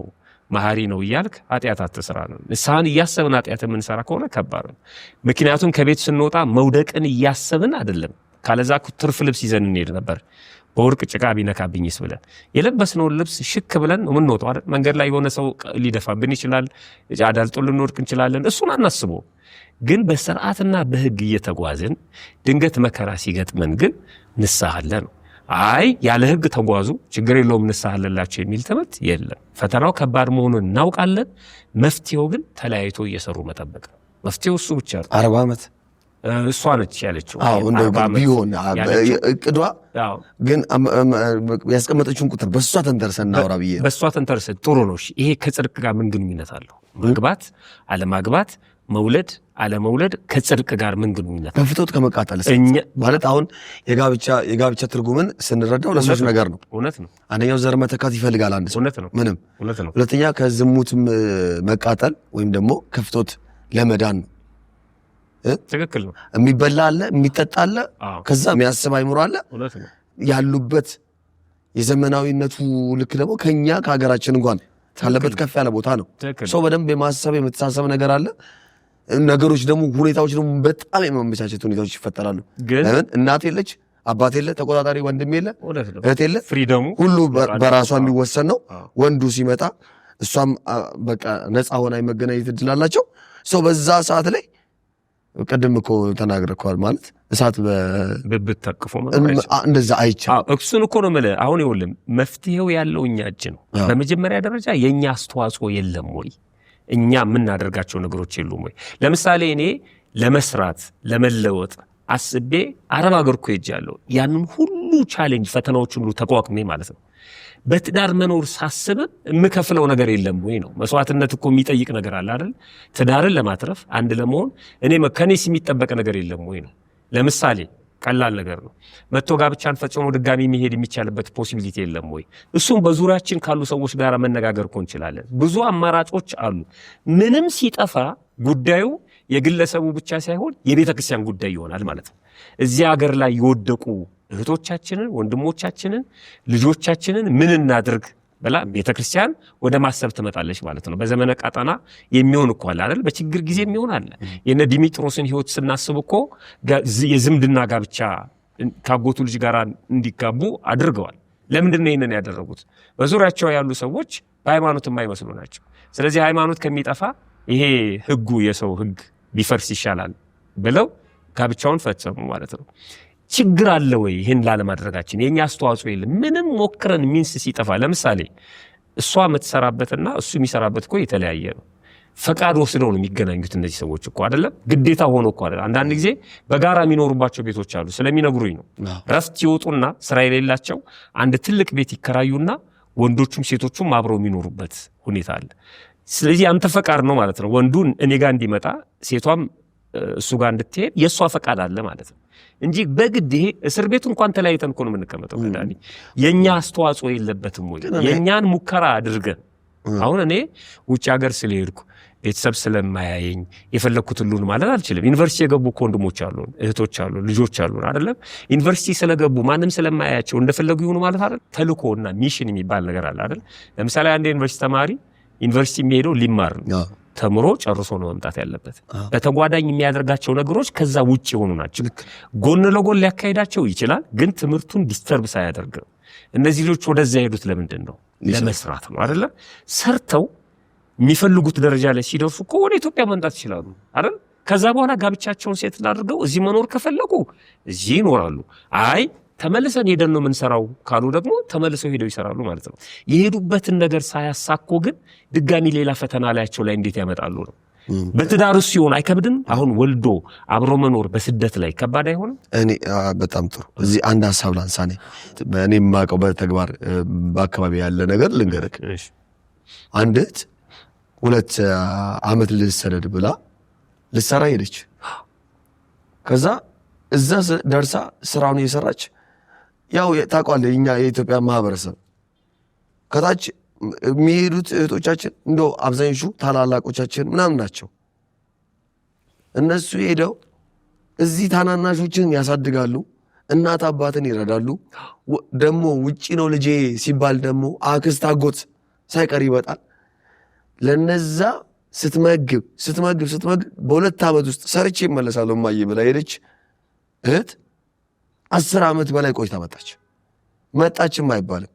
መሐሪ ነው እያልክ ኃጢአት አትስራ ነው። ንስሐን እያሰብን ኃጢአት የምንሰራ ከሆነ ከባድ ነው። ምክንያቱም ከቤት ስንወጣ መውደቅን እያሰብን አይደለም። ካለዛ ትርፍ ልብስ ይዘን እንሄድ ነበር። በወርቅ ጭቃ ቢነካብኝስ ብለን የለበስነውን ልብስ ሽክ ብለን የምንወጣው አይደል? መንገድ ላይ የሆነ ሰው ሊደፋብን ይችላል፣ አዳልጦ ልንወድቅ እንችላለን። እሱን አናስበው። ግን በስርዓትና በህግ እየተጓዝን ድንገት መከራ ሲገጥመን ግን ንስሐ አለ ነው። ያለ ህግ ተጓዙ ችግር የለውም ንስሐ አለላቸው የሚል ትምህርት የለም። ፈተናው ከባድ መሆኑን እናውቃለን። መፍትሄው ግን ተለያይቶ እየሰሩ መጠበቅ ነው። መፍትሄው እሱ ብቻ ነው። 40 ዓመት እሷ ነች ያለችው። ቢሆን እቅዷ ግን ያስቀመጠችውን ቁጥር በእሷ ተንተርሰን እናውራ ብዬ በእሷ ተንተርሰን ጥሩ ነው። ይሄ ከጽድቅ ጋር ምን ግንኙነት አለው? ማግባት አለማግባት፣ መውለድ አለመውለድ ከጽድቅ ጋር ምን ግንኙነት? በፍቶት ከመቃጠል ማለት አሁን የጋብቻ ትርጉምን ስንረዳው ለሶስት ነገር ነው። እውነት ነው። አንደኛው ዘር መተካት ይፈልጋል አንድ ሰው። እውነት ነው። ምንም እውነት ነው። ሁለተኛ ከዝሙት መቃጠል ወይም ደግሞ ከፍቶት ለመዳን ነው። ትክክል ነው። የሚበላ አለ፣ የሚጠጣ አለ፣ ከዛ የሚያስብ አይምሮ አለ። እውነት ነው። ያሉበት የዘመናዊነቱ ልክ ደግሞ ከኛ ከሀገራችን እንኳን ካለበት ከፍ ያለ ቦታ ነው። ሰው በደንብ የማሰብ የመተሳሰብ ነገር አለ። ነገሮች ደግሞ ሁኔታዎች ደግሞ በጣም የመመቻቸት ሁኔታዎች ይፈጠራሉ። ለምን እናት የለች፣ አባት የለ፣ ተቆጣጣሪ ወንድም የለ፣ እህት የለ፣ ፍሪደሙ ሁሉ በራሷ የሚወሰን ነው። ወንዱ ሲመጣ እሷም በቃ ነፃ ሆና የመገናኘት እድል አላቸው። ሰው በዛ ሰዓት ላይ ቀደም እኮ ተናግረኳል ማለት እሳት በብት ታቅፎ እንደዛ አይቻልም። እሱን እኮ ነው የምልህ። አሁን ይኸውልህ መፍትሄው ያለው እኛ እጅ ነው። በመጀመሪያ ደረጃ የኛ አስተዋጽኦ የለም ወይ? እኛ የምናደርጋቸው ነገሮች የሉም ወይ? ለምሳሌ እኔ ለመስራት ለመለወጥ አስቤ አረብ ሀገር እኮ ሄጃለሁ። ያንን ሁሉ ቻሌንጅ ፈተናዎች ሁሉ ተቋቁሜ ማለት ነው በትዳር መኖር ሳስብ የምከፍለው ነገር የለም ወይ ነው። መስዋዕትነት እኮ የሚጠይቅ ነገር አለ አይደል? ትዳርን ለማትረፍ አንድ ለመሆን ከኔስ የሚጠበቅ ነገር የለም ወይ ነው። ለምሳሌ ቀላል ነገር ነው። መጥቶ ጋብቻን ፈጽሞ ድጋሚ መሄድ የሚቻልበት ፖሲቢሊቲ የለም ወይ? እሱም በዙሪያችን ካሉ ሰዎች ጋር መነጋገር እኮ እንችላለን። ብዙ አማራጮች አሉ። ምንም ሲጠፋ ጉዳዩ የግለሰቡ ብቻ ሳይሆን የቤተ ክርስቲያን ጉዳይ ይሆናል ማለት ነው። እዚህ ሀገር ላይ የወደቁ እህቶቻችንን፣ ወንድሞቻችንን፣ ልጆቻችንን ምን እናድርግ ብላ ቤተ ክርስቲያን ወደ ማሰብ ትመጣለች ማለት ነው። በዘመነ ቃጣና የሚሆን እኮ አለ አይደል? በችግር ጊዜ የሚሆን አለ። የነ ዲሜጥሮስን ህይወት ስናስብ እኮ የዝምድና ጋብቻ ካጎቱ ልጅ ጋር እንዲጋቡ አድርገዋል። ለምንድን ነው ይሄንን ያደረጉት? በዙሪያቸው ያሉ ሰዎች በሃይማኖት የማይመስሉ ናቸው። ስለዚህ ሃይማኖት ከሚጠፋ ይሄ ህጉ የሰው ህግ ቢፈርስ ይሻላል ብለው ጋብቻውን ፈጸሙ ማለት ነው። ችግር አለ ወይ? ይሄን ላለማድረጋችን የኛ አስተዋጽኦ የለም። ምንም ሞክረን ሚንስ ሲጠፋ ለምሳሌ እሷ የምትሰራበትና እሱ የሚሰራበት እኮ የተለያየ ነው። ፈቃድ ወስደው ነው የሚገናኙት እነዚህ ሰዎች እኮ አይደለም፣ ግዴታ ሆኖ እኮ አይደለም። አንዳንድ ጊዜ በጋራ የሚኖሩባቸው ቤቶች አሉ። ስለሚነግሩኝ ነው። ረፍት ይወጡና ስራ የሌላቸው አንድ ትልቅ ቤት ይከራዩና ወንዶቹም ሴቶቹም አብረው የሚኖሩበት ሁኔታ አለ። ስለዚህ አንተ ፈቃድ ነው ማለት ነው ወንዱን እኔ ጋር እንዲመጣ ሴቷም እሱ ጋር እንድትሄድ የእሷ ፈቃድ አለ ማለት ነው እንጂ በግድ ይሄ እስር ቤቱ እንኳን ተለያይተን እኮ ነው የምንቀመጠው። ከዳኒ የኛ አስተዋጽኦ የለበትም ወይ? የኛን ሙከራ አድርገን አሁን እኔ ውጭ ሀገር ስለሄድኩ ቤተሰብ ስለማያየኝ የፈለኩት ሁሉን ማለት አልችልም። ዩኒቨርሲቲ የገቡ ኮንዶሞች አሉ፣ እህቶች አሉ፣ ልጆች አሉ አይደለም። ዩኒቨርሲቲ ስለገቡ ማንም ስለማያያቸው እንደፈለጉ ይሁኑ ማለት አይደል። ተልኮና ሚሽን የሚባል ነገር አለ አይደል። ለምሳሌ አንድ ዩኒቨርሲቲ ተማሪ ዩኒቨርሲቲ የሚሄደው ሊማር ነው። ተምሮ ጨርሶ ነው መምጣት ያለበት። በተጓዳኝ የሚያደርጋቸው ነገሮች ከዛ ውጭ የሆኑ ናቸው። ጎን ለጎን ሊያካሄዳቸው ይችላል፣ ግን ትምህርቱን ዲስተርብ ሳያደርግ ነው። እነዚህ ልጆች ወደዛ ሄዱት ለምንድን ነው? ለመስራት ነው አይደለ? ሰርተው የሚፈልጉት ደረጃ ላይ ሲደርሱ እኮ ወደ ኢትዮጵያ መምጣት ይችላሉ አይደል? ከዛ በኋላ ጋብቻቸውን ሴትል አድርገው እዚህ መኖር ከፈለጉ እዚህ ይኖራሉ። አይ ተመልሰን ሄደን ነው የምንሰራው ካሉ ደግሞ ተመልሰው ሄደው ይሰራሉ ማለት ነው። የሄዱበትን ነገር ሳያሳኮ ግን ድጋሚ ሌላ ፈተና ላያቸው ላይ እንዴት ያመጣሉ ነው። በትዳር ውስጥ ሲሆን አይከብድም? አሁን ወልዶ አብሮ መኖር በስደት ላይ ከባድ አይሆንም? እኔ በጣም ጥሩ። እዚህ አንድ ሐሳብ ላንሳኔ እኔ የማውቀው በተግባር በአካባቢ ያለ ነገር ልንገርክ። አንድ እህት 2 ዓመት ልትሰደድ ብላ ልትሰራ ሄደች። ከዛ እዛ ደርሳ ስራውን እየሰራች ያው ታውቃለህ እኛ የኢትዮጵያ ማህበረሰብ ከታች የሚሄዱት እህቶቻችን እንደው አብዛኞቹ ታላላቆቻችን ምናምን ናቸው። እነሱ ሄደው እዚህ ታናናሾችን ያሳድጋሉ፣ እናት አባትን ይረዳሉ። ደግሞ ውጪ ነው ልጄ ሲባል ደግሞ አክስት አጎት ሳይቀር ይመጣል። ለነዛ ስትመግብ በ2 ዓመት ውስጥ ሰርቼ እመለሳለሁ እማዬ ብላ ሄደች እህት 10 ዓመት በላይ ቆይታ መጣችም አይባልም።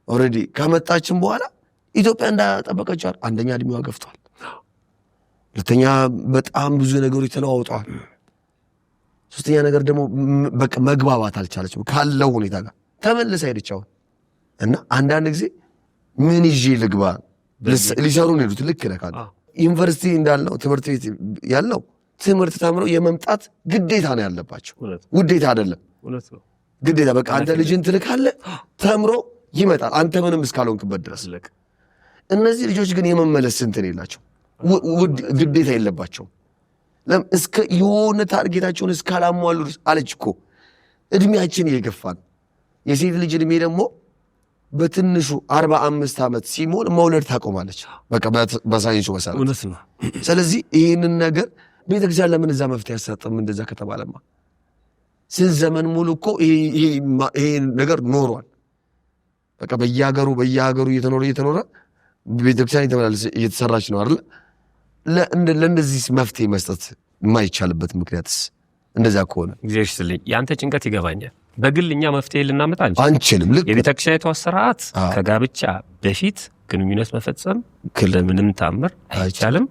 ኦልሬዲ ከመጣችም በኋላ ኢትዮጵያ እንዳጠበቀቻት አንደኛ እድሜዋ ገፍቷል፣ ሁለተኛ በጣም ብዙ ነገሮች ተለዋውጠዋል፣ ሶስተኛ ነገር ደግሞ በቃ መግባባት አልቻለችም ካለው ሁኔታ ጋር ተመልሳ ሄደች። አሁን እና አንዳንድ ጊዜ ምን ይዤ ልግባ ሊሰሩ ነው ሄዱት። ልክ ነካል ዩኒቨርሲቲ እንዳልነው ትምህርት ቤት ያለው ትምህርት ተምረው የመምጣት ግዴታ ነው ያለባቸው። ውዴታ አይደለም ግዴታ። በቃ አንተ ልጅን ትልካለህ ተምሮ ይመጣል አንተ ምንም እስካልሆንክበት ድረስ። እነዚህ ልጆች ግን የመመለስ እንትን የላቸው ግዴታ የለባቸውም። እስከ የሆነ ታርጌታቸውን እስካላሟሉ አለች እኮ እድሜያችን እየገፋን የሴት ልጅ እድሜ ደግሞ በትንሹ 45 ዓመት ሲሞን መውለድ ታቆማለች። በቃ በሳይንሱ መሰረት። ስለዚህ ይህንን ነገር ቤተክርስቲያን ለምን እዛ መፍትሄ ያሰጠም? እንደዛ ከተባለማ ስንት ዘመን ሙሉ እኮ ይሄ ነገር ኖሯል። በቃ በየሀገሩ እየተኖረ ቤተክርስቲያን እየተሰራች ነው አይደል? ለእንደዚህ መፍትሄ መስጠት የማይቻልበት ምክንያትስ እንደዛ ከሆነ እግዚአብሔር ይስጥልኝ። ያንተ ጭንቀት ይገባኛል። በግል እኛ መፍትሄ ልናመጣ አንችልም። የቤተክርስቲያኒቷ ስርዓት ከጋብቻ በፊት ግንኙነት መፈጸም ለምንም ታምር አይቻልም።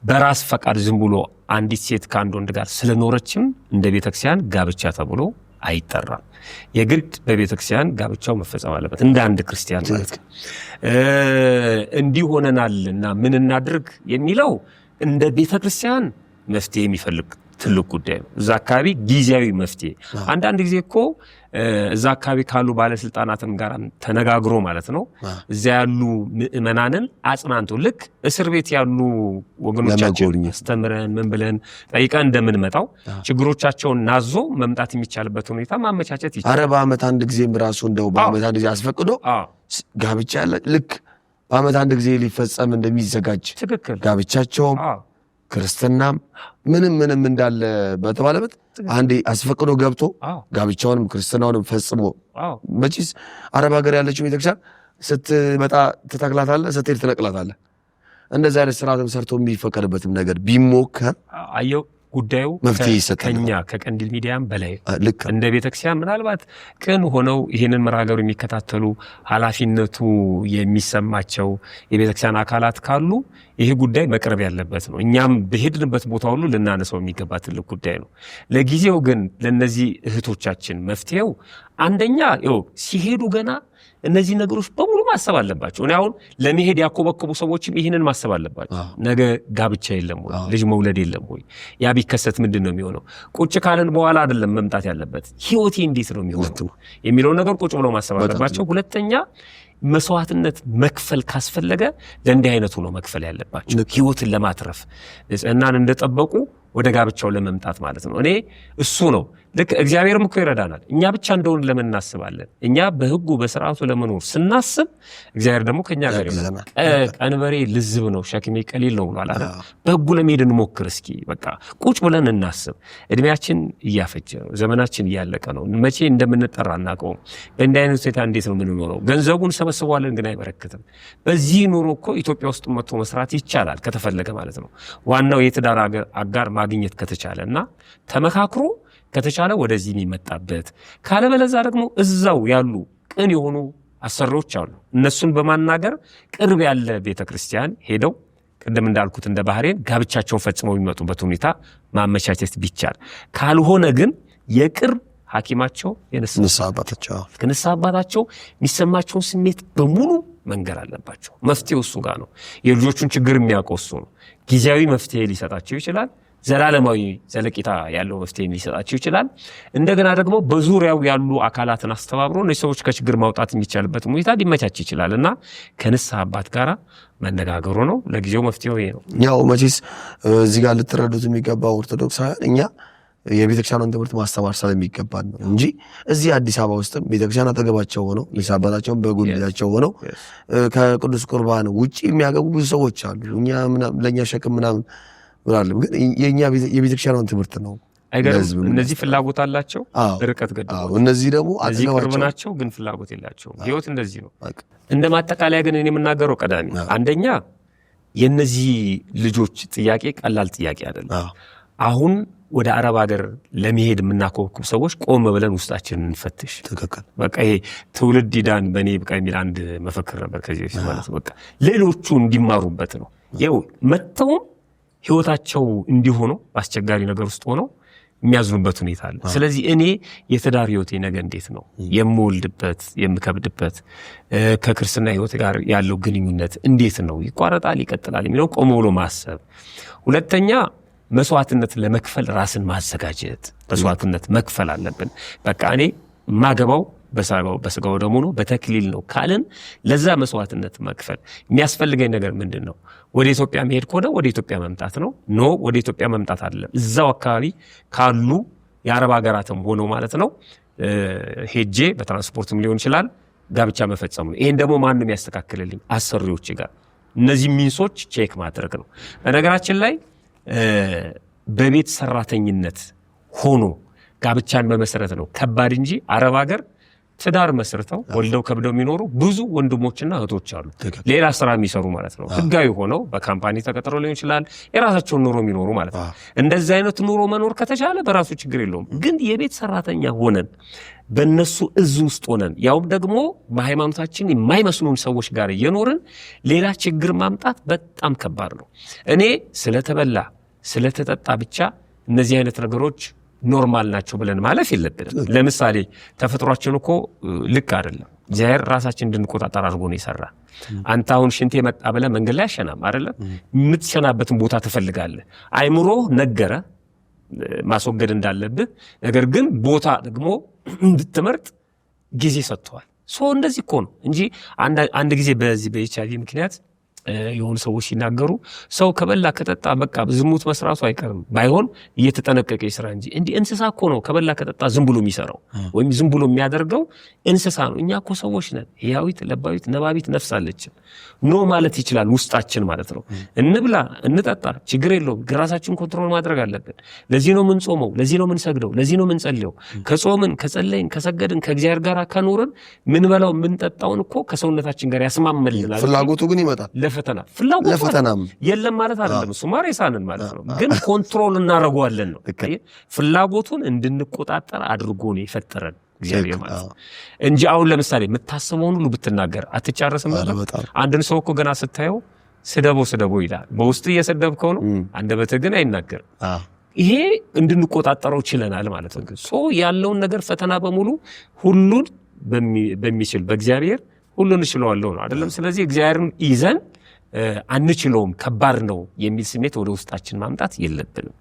በራስ ፈቃድ ዝም ብሎ አንዲት ሴት ከአንድ ወንድ ጋር ስለኖረችም እንደ ቤተክርስቲያን ጋብቻ ተብሎ አይጠራም። የግድ በቤተክርስቲያን ጋብቻው መፈጸም አለበት እንደ አንድ ክርስቲያን ማለት ነው። እንዲህ ሆነናልና ምን እናድርግ የሚለው እንደ ቤተክርስቲያን መፍትሄ የሚፈልግ ትልቅ ጉዳይ ነው። እዛ አካባቢ ጊዜያዊ መፍትሄ አንዳንድ ጊዜ እኮ እዛ አካባቢ ካሉ ባለስልጣናትም ጋር ተነጋግሮ ማለት ነው እዛ ያሉ ምእመናንን አጽናንቶ ልክ እስር ቤት ያሉ ወገኖቻችን አስተምረን ምን ብለን ጠይቀን እንደምንመጣው ችግሮቻቸውን ናዞ መምጣት የሚቻልበት ሁኔታ ማመቻቸት ይቻላል። ኧረ በዓመት አንድ ጊዜም ራሱ እንደው በዓመት አንድ ጊዜ አስፈቅዶ ጋብቻ ያለ ልክ በዓመት አንድ ጊዜ ሊፈጸም እንደሚዘጋጅ ጋብቻቸውም ክርስትናም ምንም እንዳለ በተባለበት አንዴ አስፈቅዶ ገብቶ ጋብቻውንም ክርስትናውንም ፈጽሞ መጪስ አረብ ሀገር ያለችው ቤተክርስቲያን ስትመጣ ትተክላታለህ፣ ስትሄድ ትነቅላታለህ። እንደዛ አይነት ስርዓትም ሰርቶ የሚፈቀድበትም ነገር ቢሞከር አየው ጉዳዩ ከኛ ከቀንዲል ሚዲያም በላይ እንደ ቤተክርስቲያን ምናልባት ቅን ሆነው ይህንን መራገሩ የሚከታተሉ ኃላፊነቱ የሚሰማቸው የቤተክርስቲያን አካላት ካሉ ይሄ ጉዳይ መቅረብ ያለበት ነው። እኛም በሄድንበት ቦታ ሁሉ ልናነሳው የሚገባ ትልቅ ጉዳይ ነው። ለጊዜው ግን ለነዚህ እህቶቻችን መፍትሄው አንደኛ ሲሄዱ ገና እነዚህ ነገሮች በሙሉ ማሰብ አለባቸው። እኔ አሁን ለመሄድ ያኮበከቡ ሰዎችም ይህንን ማሰብ አለባቸው። ነገ ጋብቻ የለም ወይ? ልጅ መውለድ የለም ወይ? ያ ቢከሰት ምንድን ነው የሚሆነው? ቁጭ ካለን በኋላ አይደለም መምጣት ያለበት፣ ህይወቴ እንዴት ነው የሚሆነው የሚለው ነገር ቁጭ ብለው ማሰብ አለባቸው። ሁለተኛ መስዋዕትነት መክፈል ካስፈለገ ለእንዲህ አይነቱ ነው መክፈል ያለባቸው። ህይወትን ለማትረፍ ንጽህናን እንደጠበቁ ወደ ጋብቻው ለመምጣት ማለት ነው። እኔ እሱ ነው ልክ እግዚአብሔርም እኮ ይረዳናል። እኛ ብቻ እንደሆን ለምን እናስባለን? እኛ በህጉ በስርዓቱ ለመኖር ስናስብ እግዚአብሔር ደግሞ ከኛ ጋር ይሆናል። ቀንበሬ ልዝብ ነው ሸክሜ ቀሊል ነው ብሏል አይደል? በህጉ ለመሄድ እንሞክር እስኪ በቃ ቁጭ ብለን እናስብ። እድሜያችን እያፈጀ ነው፣ ዘመናችን እያለቀ ነው። መቼ እንደምንጠራ እናውቀውም። በእንዲህ አይነት ሁኔታ እንዴት ነው የምንኖረው? ገንዘቡን ሰበስበዋለን ግን አይበረክትም። በዚህ ኑሮ እኮ ኢትዮጵያ ውስጥ መጥቶ መስራት ይቻላል ከተፈለገ ማለት ነው። ዋናው የትዳር አጋር ማግኘት ከተቻለ እና ተመካክሮ ከተቻለ ወደዚህ የሚመጣበት ካለበለዛ ደግሞ እዛው ያሉ ቅን የሆኑ አሰሪዎች አሉ። እነሱን በማናገር ቅርብ ያለ ቤተክርስቲያን ሄደው ቅድም እንዳልኩት እንደ ባህሬን ጋብቻቸውን ፈጽመው የሚመጡበት ሁኔታ ማመቻቸት ቢቻል፣ ካልሆነ ግን የቅርብ ሐኪማቸው የንስሐ አባታቸው የሚሰማቸውን ስሜት በሙሉ መንገር አለባቸው። መፍትሄው እሱ ጋር ነው። የልጆቹን ችግር የሚያውቀው እሱ ነው። ጊዜያዊ መፍትሄ ሊሰጣቸው ይችላል። ዘላለማዊ ዘለቂታ ያለው መፍትሄ ሊሰጣቸው ይችላል። እንደገና ደግሞ በዙሪያው ያሉ አካላትን አስተባብሮ እነዚህ ሰዎች ከችግር ማውጣት የሚቻልበት ሁኔታ ሊመቻች ይችላል እና ከንስሐ አባት ጋር መነጋገሩ ነው ለጊዜው መፍትሄው ይሄ ነው። ያው መቼስ እዚህ ጋር ልትረዱት የሚገባው ኦርቶዶክሳውያን እኛ የቤተክርስቲያኑን ትምህርት ማስተማር ስለሚገባን ነው እንጂ እዚህ አዲስ አበባ ውስጥም ቤተክርስቲያን አጠገባቸው ሆነው ንስሐ አባታቸውን በጎናቸው ሆነው ከቅዱስ ቁርባን ውጪ የሚያገቡ ብዙ ሰዎች አሉ። እኛ ለእኛ ሸክም ምናምን ብላለም፣ ግን የኛ የቤተክርስቲያኑን ትምህርት ነው። አይገርም? እነዚህ ፍላጎት አላቸው፣ ርቀት ገድበው፣ እነዚህ ደግሞ ቅርብ ናቸው፣ ግን ፍላጎት የላቸውም። ህይወት እንደዚህ ነው። እንደ ማጠቃለያ ግን እኔ የምናገረው ቀዳሚ አንደኛ የእነዚህ ልጆች ጥያቄ ቀላል ጥያቄ አይደለም። አሁን ወደ አረብ ሀገር ለመሄድ የምናኮብኩብ ሰዎች ቆም ብለን ውስጣችንን እንፈትሽ። በቃ ይሄ ትውልድ ይዳን በእኔ በቃ የሚል አንድ መፈክር ነበር ከዚህ በፊት ማለት ነው። በቃ ሌሎቹ እንዲማሩበት ነው። ይኸው መጥተውም ህይወታቸው እንዲሆኑ በአስቸጋሪ ነገር ውስጥ ሆነው የሚያዝኑበት ሁኔታ አለ። ስለዚህ እኔ የትዳር ህይወቴ ነገ እንዴት ነው የምወልድበት የምከብድበት ከክርስትና ህይወት ጋር ያለው ግንኙነት እንዴት ነው ይቋረጣል ይቀጥላል የሚለው ቆም ብሎ ማሰብ። ሁለተኛ መስዋዕትነት ለመክፈል ራስን ማዘጋጀት። መስዋዕትነት መክፈል አለብን። በቃ እኔ ማገባው በስጋው ደሙ ነው በተክሊል ነው ካልን ለዛ መስዋዕትነት መክፈል የሚያስፈልገኝ ነገር ምንድን ነው? ወደ ኢትዮጵያ መሄድ ከሆነ ወደ ኢትዮጵያ መምጣት ነው። ወደ ኢትዮጵያ መምጣት አይደለም፣ እዛው አካባቢ ካሉ የአረብ ሀገራትም ሆነው ማለት ነው ሄጄ በትራንስፖርትም ሊሆን ይችላል ጋብቻ መፈጸም ነው። ይሄን ደግሞ ማንም ያስተካክልልኝ አሰሪዎች ጋር እነዚህ ሚንሶች ቼክ ማድረግ ነው። በነገራችን ላይ በቤት ሰራተኝነት ሆኖ ጋብቻን በመሰረት ነው ከባድ እንጂ አረብ ሀገር ትዳር መስርተው ወልደው ከብደው የሚኖሩ ብዙ ወንድሞችና እህቶች አሉ። ሌላ ስራ የሚሰሩ ማለት ነው። ህጋዊ ሆነው በካምፓኒ ተቀጥረው ሊሆን ይችላል የራሳቸውን ኑሮ የሚኖሩ ማለት ነው። እንደዚህ አይነት ኑሮ መኖር ከተቻለ በራሱ ችግር የለውም። ግን የቤት ሰራተኛ ሆነን በእነሱ እዝ ውስጥ ሆነን ያውም ደግሞ በሃይማኖታችን የማይመስሉን ሰዎች ጋር እየኖርን ሌላ ችግር ማምጣት በጣም ከባድ ነው። እኔ ስለተበላ ስለተጠጣ ብቻ እነዚህ አይነት ነገሮች ኖርማል ናቸው ብለን ማለፍ የለብንም። ለምሳሌ ተፈጥሯችን እኮ ልክ አይደለም። እግዚአብሔር ራሳችን እንድንቆጣጠር አድርጎ ነው የሰራ። አንተ አሁን ሽንቴ መጣ ብለህ መንገድ ላይ አሸናም አይደለም፣ የምትሸናበትን ቦታ ትፈልጋለህ። አይምሮ ነገረ ማስወገድ እንዳለብህ፣ ነገር ግን ቦታ ደግሞ እንድትመርጥ ጊዜ ሰጥቷል። እንደዚህ እኮ ነው እንጂ አንድ ጊዜ በዚህ በኤችአይቪ ምክንያት የሆኑ ሰዎች ሲናገሩ ሰው ከበላ ከጠጣ በቃ ዝሙት መስራቱ አይቀርም፣ ባይሆን እየተጠነቀቀ ይስራ እንጂ እንዲህ እንስሳ እኮ ነው ከበላ ከጠጣ ዝም ብሎ የሚሰራው ወይም ዝም ብሎ የሚያደርገው እንስሳ ነው። እኛ እኮ ሰዎች ነን፣ ሕያዊት ለባዊት ነባቢት ነፍስ አለችን። ማለት ይችላል ውስጣችን ማለት ነው። እንብላ እንጠጣ ችግር የለውም፣ ራሳችን ኮንትሮል ማድረግ አለብን። ለዚህ ነው ምን ጾመው፣ ለዚህ ነው ምን ሰግደው፣ ለዚህ ነው ምን ጸልየው። ከጾምን ከጸለይን ከሰገድን ከእግዚአብሔር ጋር ከኖርን ምን በላው ምን ጠጣውን እኮ ከሰውነታችን ጋር ያስማመልናል። ፍላጎቱ ግን ይመጣል ለፈተናም የለም ማለት አይደለም። እሱ ማሬሳንን ማለት ነው። ግን ኮንትሮል እናደርገዋለን ነው። ፍላጎቱን እንድንቆጣጠር አድርጎ ነው የፈጠረን እግዚአብሔር ማለት ነው እንጂ አሁን ለምሳሌ የምታስበውን ሁሉ ብትናገር አትጫረስም ማለት። አንድን ሰው እኮ ገና ስታየው ስደቦ ይላል። በውስጥ እየሰደብከው ነው፣ አንደበትህ ግን አይናገርም። ይሄ እንድንቆጣጠረው ችለናል ማለት ነው። ያለውን ነገር ፈተና በሙሉ ሁሉን በሚችል በእግዚአብሔር ሁሉን እችለዋለሁ ነው አይደለም። ስለዚህ እግዚአብሔርን ይዘን አንችለውም ከባድ ነው የሚል ስሜት ወደ ውስጣችን ማምጣት የለብንም።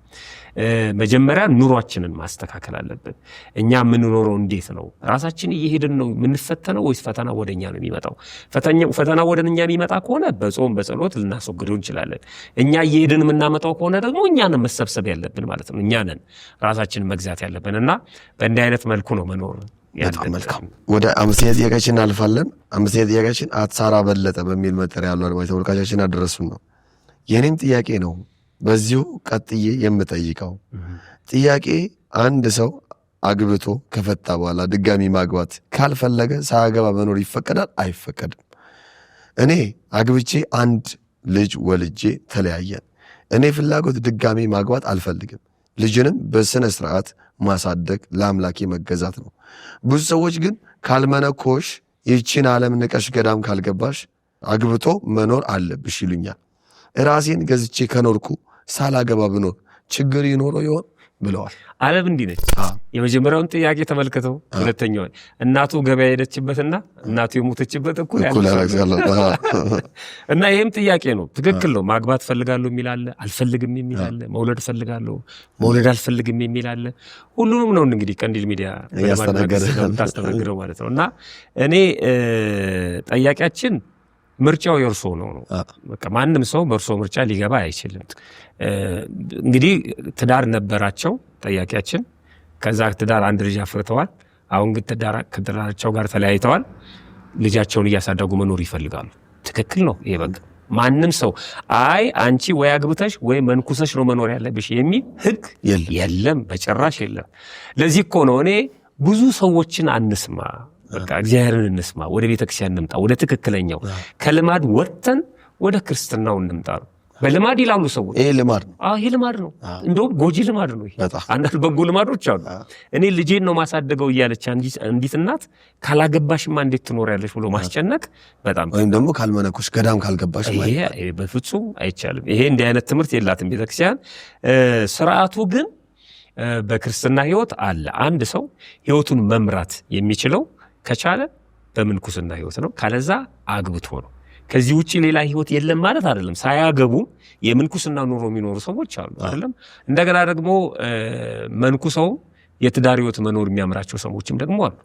መጀመሪያ ኑሯችንን ማስተካከል አለብን። እኛ የምንኖረው እንዴት ነው? ራሳችን እየሄድን ነው የምንፈተነው ወይስ ፈተና ወደኛ ነው የሚመጣው? ፈተና ወደኛ የሚመጣ ከሆነ በጾም በጸሎት ልናስወግደው እንችላለን። እኛ እየሄድን የምናመጣው ከሆነ ደግሞ እኛንን መሰብሰብ ያለብን ማለት ነው። እኛንን ራሳችንን መግዛት ያለብን እና በእንዲህ አይነት መልኩ ነው መኖር። በጣም መልካም። ወደ አምስተኛ ጥያቄያችን እናልፋለን። አምስተኛ ጥያቄያችን ሳራ በለጠ በሚል መጠሪያ ያለው አድማጭ ተመልካቻችን አደረሱን ነው። የኔም ጥያቄ ነው በዚሁ ቀጥዬ የምጠይቀው ጥያቄ፣ አንድ ሰው አግብቶ ከፈታ በኋላ ድጋሚ ማግባት ካልፈለገ ሳያገባ መኖር ይፈቀዳል አይፈቀድም? እኔ አግብቼ አንድ ልጅ ወልጄ ተለያየን። እኔ ፍላጎት ድጋሚ ማግባት አልፈልግም። ልጅንም በስነ ስርዓት ማሳደግ ለአምላኬ መገዛት ነው። ብዙ ሰዎች ግን ካልመነኮሽ ይቺን ዓለም ንቀሽ ገዳም ካልገባሽ አግብቶ መኖር አለብሽ ይሉኛል። ራሴን ገዝቼ ከኖርኩ ሳላገባ ብኖር ችግር ይኖረው ይሆን ብለዋል። ዓለም እንዲህ ነች። የመጀመሪያውን ጥያቄ ተመልከተው። ሁለተኛውን እናቱ ገበያ ሄደችበትና እናቱ የሞተችበት እኩል እና ይህም ጥያቄ ነው። ትክክል ነው። ማግባት ፈልጋለሁ የሚል አለ፣ አልፈልግም የሚል አለ፣ መውለድ ፈልጋለሁ መውለድ አልፈልግም የሚል አለ። ሁሉንም ነው እንግዲህ ቀንዲል ሚዲያ ታስተናግደው ማለት ነው። እና እኔ ጠያቂያችን ምርጫው የእርሶ ነው። በቃ ማንም ሰው በእርሶ ምርጫ ሊገባ አይችልም። እንግዲህ ትዳር ነበራቸው ጠያቂያችን። ከዛ ትዳር አንድ ልጅ አፍርተዋል። አሁን ግን ከትዳራቸው ጋር ተለያይተዋል። ልጃቸውን እያሳደጉ መኖር ይፈልጋሉ። ትክክል ነው። ይሄ በቃ ማንም ሰው አይ አንቺ ወይ አግብተሽ ወይ መንኩሰሽ ነው መኖር ያለብሽ የሚል ሕግ የለም፣ በጭራሽ የለም። ለዚህ እኮ ነው እኔ ብዙ ሰዎችን አንስማ፣ በቃ እግዚአብሔርን እንስማ፣ ወደ ቤተክርስቲያን እንምጣ፣ ወደ ትክክለኛው ከልማድ ወጥተን ወደ ክርስትናው እንምጣ። በልማድ ይላሉ ሰዎች። ይሄ ልማድ ነው። ይሄ ልማድ ነው። እንደውም ጎጂ ልማድ ነው። አንዳንድ በጎ ልማዶች አሉ። እኔ ልጄን ነው ማሳደገው እያለች አንዲት እናት ካላገባሽማ እንዴት ትኖሪያለሽ ብሎ ማስጨነቅ በጣም ወይም ደግሞ ካልመነኮሽ ገዳም ካልገባሽ ይሄ በፍጹም አይቻልም። ይሄ እንዲህ አይነት ትምህርት የላትም ቤተክርስቲያን። ስርዓቱ ግን በክርስትና ህይወት አለ። አንድ ሰው ህይወቱን መምራት የሚችለው ከቻለ በምንኩስና ህይወት ነው፣ ካለዛ አግብቶ ነው። ከዚህ ውጪ ሌላ ህይወት የለም ማለት አይደለም። ሳያገቡ የምንኩስና ኑሮ የሚኖሩ ሰዎች አሉ አይደለም። እንደገና ደግሞ መንኩሰው የትዳር ህይወት መኖር የሚያምራቸው ሰዎችም ደግሞ አሉ።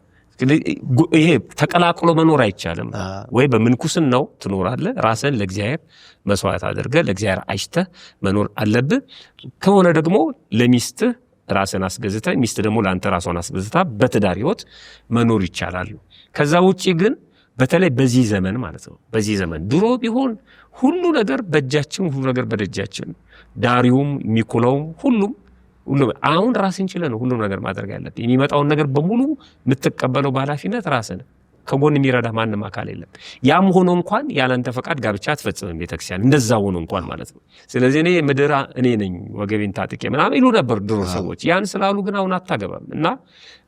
ይሄ ተቀላቅሎ መኖር አይቻልም። ወይ በምንኩስናው ትኖራለህ፣ ራስን ለእግዚአብሔር መስዋዕት አድርገህ ለእግዚአብሔር አጭተህ መኖር አለብህ። ከሆነ ደግሞ ለሚስትህ ራስን አስገዝተህ ሚስት ደግሞ ለአንተ ራሷን አስገዝታ በትዳር ህይወት መኖር ይቻላል። ከዛ ውጪ ግን በተለይ በዚህ ዘመን ማለት ነው፣ በዚህ ዘመን ድሮ ቢሆን ሁሉ ነገር በእጃችን፣ ሁሉ ነገር በደጃችን፣ ዳሪውም የሚኩለውም ሁሉም አሁን ራስን ችለህ ነው ሁሉም ነገር ማድረግ ያለብህ። የሚመጣውን ነገር በሙሉ የምትቀበለው በኃላፊነት ራስህ ነህ። ከጎን የሚረዳ ማንም አካል የለም። ያም ሆኖ እንኳን ያለንተ ፈቃድ ጋብቻ አትፈጽምም ቤተክርስቲያን፣ እንደዛ ሆኖ እንኳን ማለት ነው። ስለዚህ እኔ ነኝ ወገቤን ታጥቄ ምናምን ይሉ ነበር ድሮ ሰዎች። ያን ስላሉ ግን አሁን አታገባም። እና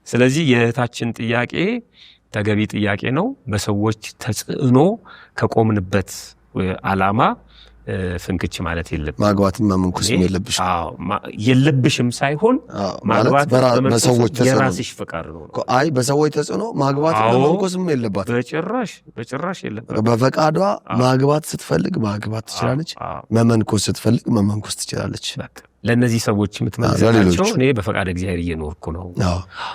ስለዚህ የእህታችን ጥያቄ ተገቢ ጥያቄ ነው። በሰዎች ተጽዕኖ ከቆምንበት ዓላማ ፍንክች ማለት የለብንም። ማግባትም መንኩስም የለብሽም ሳይሆን ማግባት በሰዎች የራስሽ ፈቃድ ነው። አይ በሰዎች ተጽዕኖ ማግባት መንኩስም የለባት፣ በጭራሽ የለባት። በፈቃዷ ማግባት ስትፈልግ ማግባት ትችላለች፣ መመንኮስ ስትፈልግ መመንኮስ ትችላለች። ለነዚህ ሰዎች የምትመልሳቸው እኔ በፈቃድ እግዚአብሔር እየኖርኩ ነው፣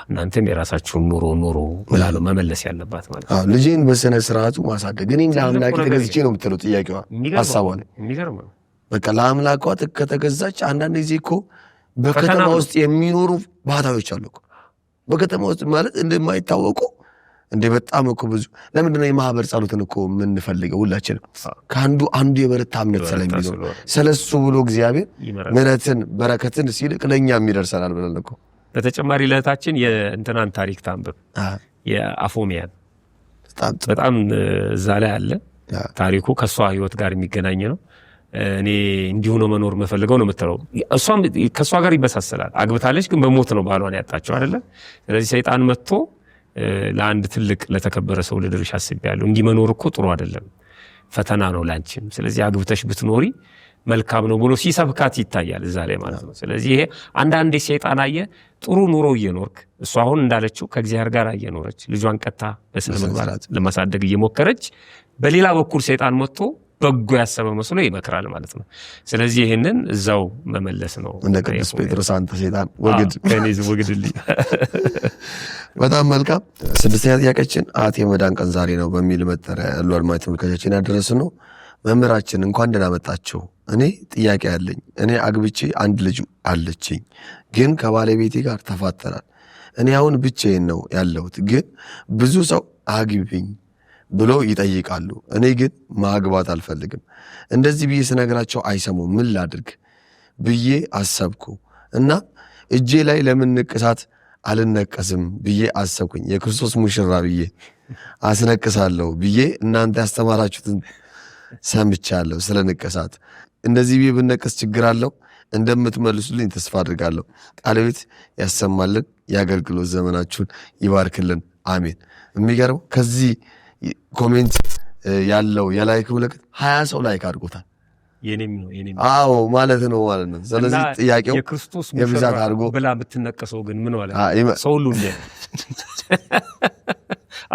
እናንተም የራሳችሁን ኑሮ ብላለው መመለስ ያለባት ማለት ነው። ልጄን በስነ ስርዓቱ ማሳደግ እኔ ለአምላክ ተገዝቼ ነው የምትለው ጥያቄዋ፣ ሐሳቧ ነው። የሚገርም ነው። በቃ ለአምላኳ ከተገዛች አንዳንድ ጊዜ እኮ በከተማ ውስጥ የሚኖሩ ባህታዎች አሉ እኮ በከተማ ውስጥ ማለት እንደማይታወቁ እንደ በጣም እኮ ብዙ። ለምንድነው የማህበር ጸሎትን እኮ የምንፈልገው ሁላችንም? አንዱ የበረታ እምነት ስለሚኖር ስለሱ ብሎ እግዚአብሔር ምሕረትን በረከትን ሲልቅ ለእኛም ይደርሰናል ብለን እኮ። በተጨማሪ ለእህታችን የእንትናን ታሪክ ታንብብ፣ የአፎሚያን በጣም እዛ ላይ አለ ታሪኩ። ከእሷ ህይወት ጋር የሚገናኝ ነው። እኔ እንዲሁ ነው መኖር መፈልገው ነው የምትለው። እሷም ከእሷ ጋር ይመሳሰላል። አግብታለች፣ ግን በሞት ነው ባሏን ያጣቸው አይደለ? ስለዚህ ሰይጣን መጥቶ ለአንድ ትልቅ ለተከበረ ሰው ልድርሽ አስቤያለሁ፣ እንዲህ መኖር እኮ ጥሩ አይደለም፣ ፈተና ነው ላንቺም፣ ስለዚህ አግብተሽ ብትኖሪ መልካም ነው ብሎ ሲሰብካት ይታያል እዛ ላይ ማለት ነው። ስለዚህ ይሄ አንዳንዴ ሰይጣን አየ ጥሩ ኑሮ እየኖርክ፣ እሷ አሁን እንዳለችው ከእግዚአብሔር ጋር እየኖረች ልጇን ቀጥታ በስነ ምግባር ለማሳደግ እየሞከረች፣ በሌላ በኩል ሰይጣን መጥቶ በጎ ያሰበ መስሎ ይመክራል ማለት ነው። ስለዚህ ይህንን እዛው መመለስ ነው። እንደ ቅዱስ ጴጥሮስ አንተ ሰይጣን ወግድ ከኔ ወግድልኝ። በጣም መልካም። ስድስተኛ ጥያቄያችን አት የመዳን ቀን ዛሬ ነው በሚል መጠሪያ ያሉ አድማጭ ተመልካቾችን ያደረስ ነው። መምህራችን እንኳን ደህና መጣችሁ። እኔ ጥያቄ አለኝ። እኔ አግብቼ አንድ ልጅ አለችኝ፣ ግን ከባለቤቴ ጋር ተፋተናል። እኔ አሁን ብቻዬን ነው ያለሁት፣ ግን ብዙ ሰው አግቢኝ ብሎ ይጠይቃሉ። እኔ ግን ማግባት አልፈልግም። እንደዚህ ብዬ ስነግራቸው አይሰሙም። ምን ላድርግ ብዬ አሰብኩ እና እጄ ላይ ለምን ንቅሳት አልነቀስም ብዬ አሰብኩኝ። የክርስቶስ ሙሽራ ብዬ አስነቅሳለሁ ብዬ እናንተ ያስተማራችሁትን ሰምቻለሁ ስለ ንቅሳት። እንደዚህ ብዬ ብነቀስ ችግር አለው? እንደምትመልሱልኝ ተስፋ አድርጋለሁ። ቃለ ሕይወት ያሰማልን፣ የአገልግሎት ዘመናችሁን ይባርክልን። አሜን። የሚገርመው ከዚህ ኮሜንት ያለው የላይክ ምልክት 20 ሰው ላይክ አድርጎታል። የኔም ነው አዎ ማለት ነው። ስለዚህ ጥያቄው የክርስቶስ የብዛት አድርጎ ብላ ብትነቀሰው ግን ምን ማለት ሰው ሁሉ እንደ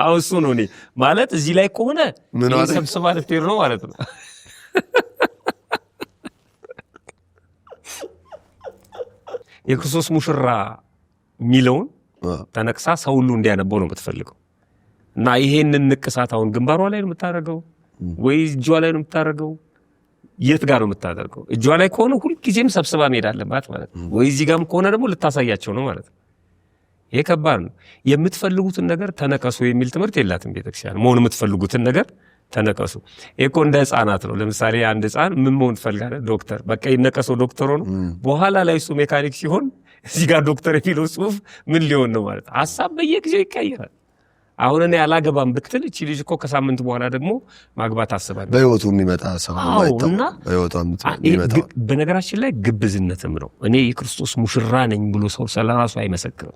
አዎ እሱ ነው። እኔ ማለት እዚህ ላይ ከሆነ ሰብስባ ልትሄድ ነው ማለት ነው። የክርስቶስ ሙሽራ የሚለውን ተነቅሳ ሰው ሁሉ እንዲያነበው ነው የምትፈልገው። እና ይሄንን ንቅሳት አሁን ግንባሯ ላይ ነው የምታደርገው ወይ እጇ ላይ ነው የምታደርገው? የት ጋር ነው የምታደርገው? እጇ ላይ ከሆነ ሁልጊዜም ሰብስባ መሄድ አለባት ማለት ነው። ወይ እዚህ ጋርም ከሆነ ደግሞ ልታሳያቸው ነው ማለት ነው። ይሄ ከባድ ነው። የምትፈልጉትን ነገር ተነቀሱ የሚል ትምህርት የላትም ቤተክርስቲያን። መሆን የምትፈልጉትን ነገር ተነቀሱ። ይሄ እኮ እንደ ህፃናት ነው። ለምሳሌ አንድ ህፃን ምን መሆን ትፈልጋለህ? ዶክተር። በቃ ይነቀሰው ዶክተር ሆኖ በኋላ ላይ እሱ ሜካኒክ ሲሆን እዚህ ጋር ዶክተር የሚለው ጽሑፍ ምን ሊሆን ነው ማለት? ሀሳብ በየጊዜው ይቀየራል። አሁን እኔ አላገባም ብትል እቺ ልጅ እኮ ከሳምንት በኋላ ደግሞ ማግባት አስባለሁ። በህይወቱ የሚመጣ ሰው እና በህይወቱ የሚመጣ በነገራችን ላይ ግብዝነትም ነው። እኔ የክርስቶስ ሙሽራ ነኝ ብሎ ሰው ስለራሱ አይመሰክርም።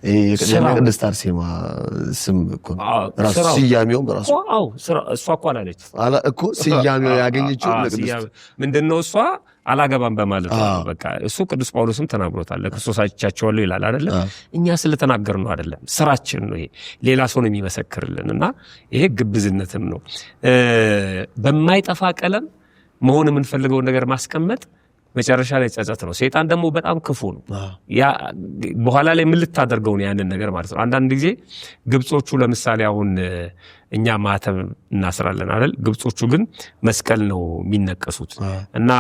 የቅድስት አርሴማ ስም እኮ ራሱ ስያሜውም ራሱ እሷ እኮ አላለች እኮ ስያሜው ያገኘችው ለቅድስት ምንድነው? እሷ አላገባም በማለት ነው። በቃ እሱ ቅዱስ ጳውሎስም ተናግሮታል። ለክርስቶስ አይቻቸዋለሁ ይላል አይደለ? እኛ ስለተናገር ነው አይደለም፣ ስራችን ነው ይሄ። ሌላ ሰው ነው የሚመሰክርልን። እና ይሄ ግብዝነትም ነው። በማይጠፋ ቀለም መሆን የምንፈልገውን ነገር ማስቀመጥ መጨረሻ ላይ ጸጸት ነው። ሰይጣን ደግሞ በጣም ክፉ ነው። ያ በኋላ ላይ ምን ልታደርገው ነው ያንን ነገር ማለት ነው። አንዳንድ ጊዜ ግብጾቹ ለምሳሌ አሁን እኛ ማተብ እናስራለን አይደል? ግብጾቹ ግን መስቀል ነው የሚነቀሱት። እና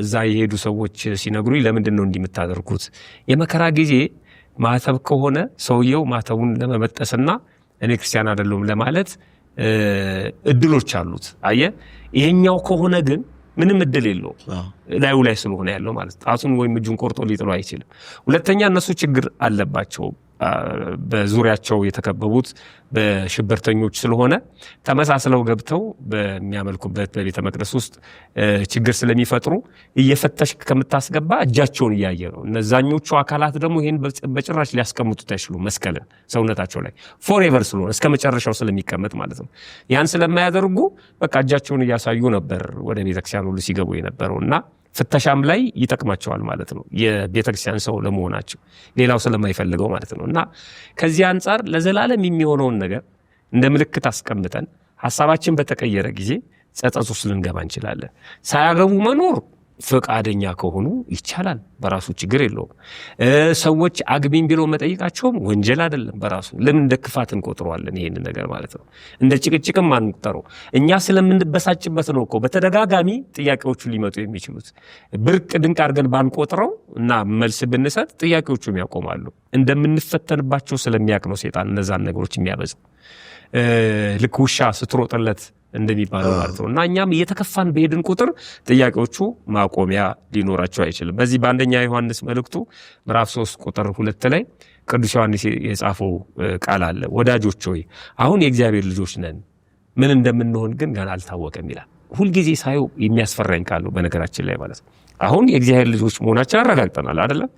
እዛ የሄዱ ሰዎች ሲነግሩኝ ለምንድን ነው እንዲህ የምታደርጉት? የመከራ ጊዜ ማተብ ከሆነ ሰውየው ማተቡን ለመበጠስና እኔ ክርስቲያን አይደለሁም ለማለት እድሎች አሉት። አየህ፣ ይሄኛው ከሆነ ግን ምንም እድል የለውም ላዩ ላይ ስለሆነ ያለው ማለት ጣቱን ወይም እጁን ቆርጦ ሊጥሉ አይችልም። ሁለተኛ እነሱ ችግር አለባቸው። በዙሪያቸው የተከበቡት በሽብርተኞች ስለሆነ ተመሳስለው ገብተው በሚያመልኩበት በቤተ መቅደስ ውስጥ ችግር ስለሚፈጥሩ እየፈተሽክ ከምታስገባ እጃቸውን እያየ ነው። እነዛኞቹ አካላት ደግሞ ይሄን በጭራሽ ሊያስቀምጡት አይችሉም። መስቀልን ሰውነታቸው ላይ ፎሬቨር ስለሆነ እስከ መጨረሻው ስለሚቀመጥ ማለት ነው። ያን ስለማያደርጉ በቃ እጃቸውን እያሳዩ ነበር ወደ ቤተክርስቲያን ሁሉ ሲገቡ የነበረው እና ፍተሻም ላይ ይጠቅማቸዋል ማለት ነው። የቤተክርስቲያን ሰው ለመሆናቸው ሌላው ስለማይፈልገው ማለት ነው። እና ከዚህ አንጻር ለዘላለም የሚሆነውን ነገር እንደ ምልክት አስቀምጠን ሐሳባችን በተቀየረ ጊዜ ጸጸት ውስጥ ልንገባ እንችላለን። ሳያገቡ መኖር ፈቃደኛ ከሆኑ ይቻላል፣ በራሱ ችግር የለውም። ሰዎች አግቢኝ ቢለው መጠየቃቸውም ወንጀል አይደለም በራሱ። ለምን እንደ ክፋት እንቆጥረዋለን ይሄን ነገር ማለት ነው? እንደ ጭቅጭቅም አንቆጥረው። እኛ ስለምንበሳጭበት ነው እኮ በተደጋጋሚ ጥያቄዎቹ ሊመጡ የሚችሉት። ብርቅ ድንቅ አድርገን ባንቆጥረው እና መልስ ብንሰጥ ጥያቄዎቹም ያቆማሉ። እንደምንፈተንባቸው ስለሚያውቅ ነው ሰይጣን እነዛን ነገሮች የሚያበዛው። ልክ ውሻ ስትሮጥለት እንደሚባለው ማለት ነው። እና እኛም እየተከፋን በሄድን ቁጥር ጥያቄዎቹ ማቆሚያ ሊኖራቸው አይችልም። በዚህ በአንደኛ ዮሐንስ መልእክቱ ምዕራፍ 3 ቁጥር 2 ላይ ቅዱስ ዮሐንስ የጻፈው ቃል አለ። ወዳጆች ሆይ አሁን የእግዚአብሔር ልጆች ነን፣ ምን እንደምንሆን ግን ገና አልታወቀም ይላል። ሁልጊዜ ሳየው የሚያስፈራኝ ቃል ነው በነገራችን ላይ ማለት ነው። አሁን የእግዚአብሔር ልጆች መሆናችን አረጋግጠናል አይደለም?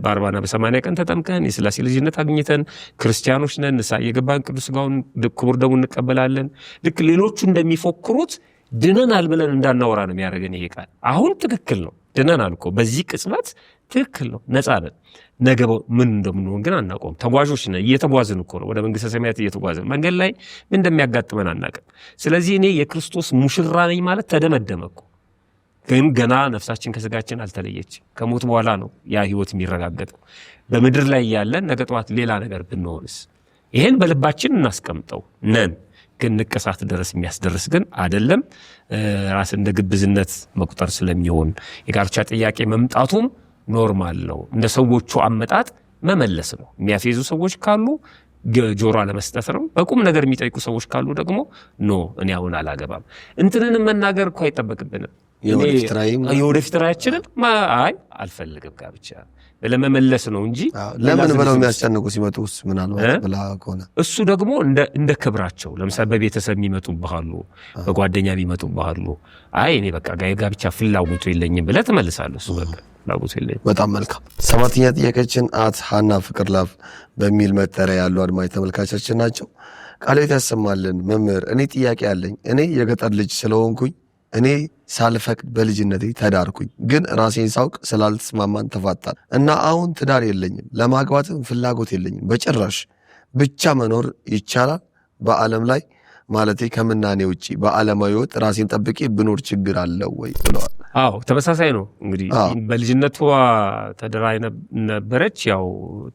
በ40ና በ80 ቀን ተጠምቀን የሥላሴ ልጅነት አግኝተን ክርስቲያኖች ነን። ንስሐ የገባን ቅዱስ ሥጋውን ክቡር ደሙን እንቀበላለን። ልክ ሌሎቹ እንደሚፎክሩት ድነናል ብለን እንዳናወራ ነው የሚያደርገን ይሄ ቃል። አሁን ትክክል ነው፣ ድነናል እኮ በዚህ ቅጽበት ትክክል ነው፣ ነፃ ነን። ነገ ምን እንደምንሆን ግን አናውቀውም። ተጓዦች ነን፣ እየተጓዝን እኮ ነው ወደ መንግስተ ሰማያት እየተጓዝን። መንገድ ላይ ምን እንደሚያጋጥመን አናውቅም። ስለዚህ እኔ የክርስቶስ ሙሽራ ነኝ ማለት ተደመደመ እኮ። ግን ገና ነፍሳችን ከስጋችን አልተለየችም። ከሞት በኋላ ነው ያ ህይወት የሚረጋገጠው። በምድር ላይ ያለን ነገ ጠዋት ሌላ ነገር ብንሆንስ? ይሄን በልባችን እናስቀምጠው ነን። ግን ንቅሳት ድረስ የሚያስደርስ ግን አይደለም። ራስ እንደ ግብዝነት መቁጠር ስለሚሆን የጋብቻ ጥያቄ መምጣቱም ኖርማል ነው። እንደ ሰዎቹ አመጣጥ መመለስ ነው። የሚያፌዙ ሰዎች ካሉ ጆሮ ለመስጠት ነው። በቁም ነገር የሚጠይቁ ሰዎች ካሉ ደግሞ ኖ እኔ አሁን አላገባም እንትንን መናገር እኮ አይጠበቅብንም። የወደፊት ራያችንን አይ አልፈልግም ጋብቻ ለመመለስ ነው እንጂ ለምን ብለው የሚያስጨንቁ ሲመጡስ ምናልባት ብላ ከሆነ እሱ ደግሞ እንደ ክብራቸው ለምሳሌ በቤተሰብ የሚመጡብሃሉ፣ በጓደኛ የሚመጡብሃሉ። አይ እኔ በቃ ጋብቻ ፍላጎቱ የለኝም ብለህ ትመልሳለህ። እሱ በቃ ፍላጎቱ የለኝም። በጣም መልካም። ሰባተኛ ጥያቄያችን ሀና ፍቅር ላፍ በሚል መጠሪያ ያሉ አድማጭ ተመልካቾቻችን ናቸው። ቃለ ሕይወት ያሰማልን መምህር፣ እኔ ጥያቄ አለኝ። እኔ የገጠር ልጅ ስለሆንኩኝ እኔ ሳልፈቅድ በልጅነቴ ተዳርኩኝ። ግን ራሴን ሳውቅ ስላልተስማማን ተፋጣን እና አሁን ትዳር የለኝም፣ ለማግባትም ፍላጎት የለኝም በጭራሽ። ብቻ መኖር ይቻላል በዓለም ላይ ማለቴ ከምናኔ ውጪ በዓለማዊ ሕይወት ራሴን ጠብቄ ብኖር ችግር አለው ወይ ብለዋል። አዎ ተመሳሳይ ነው። እንግዲህ በልጅነቷ ተደራ ነበረች፣ ያው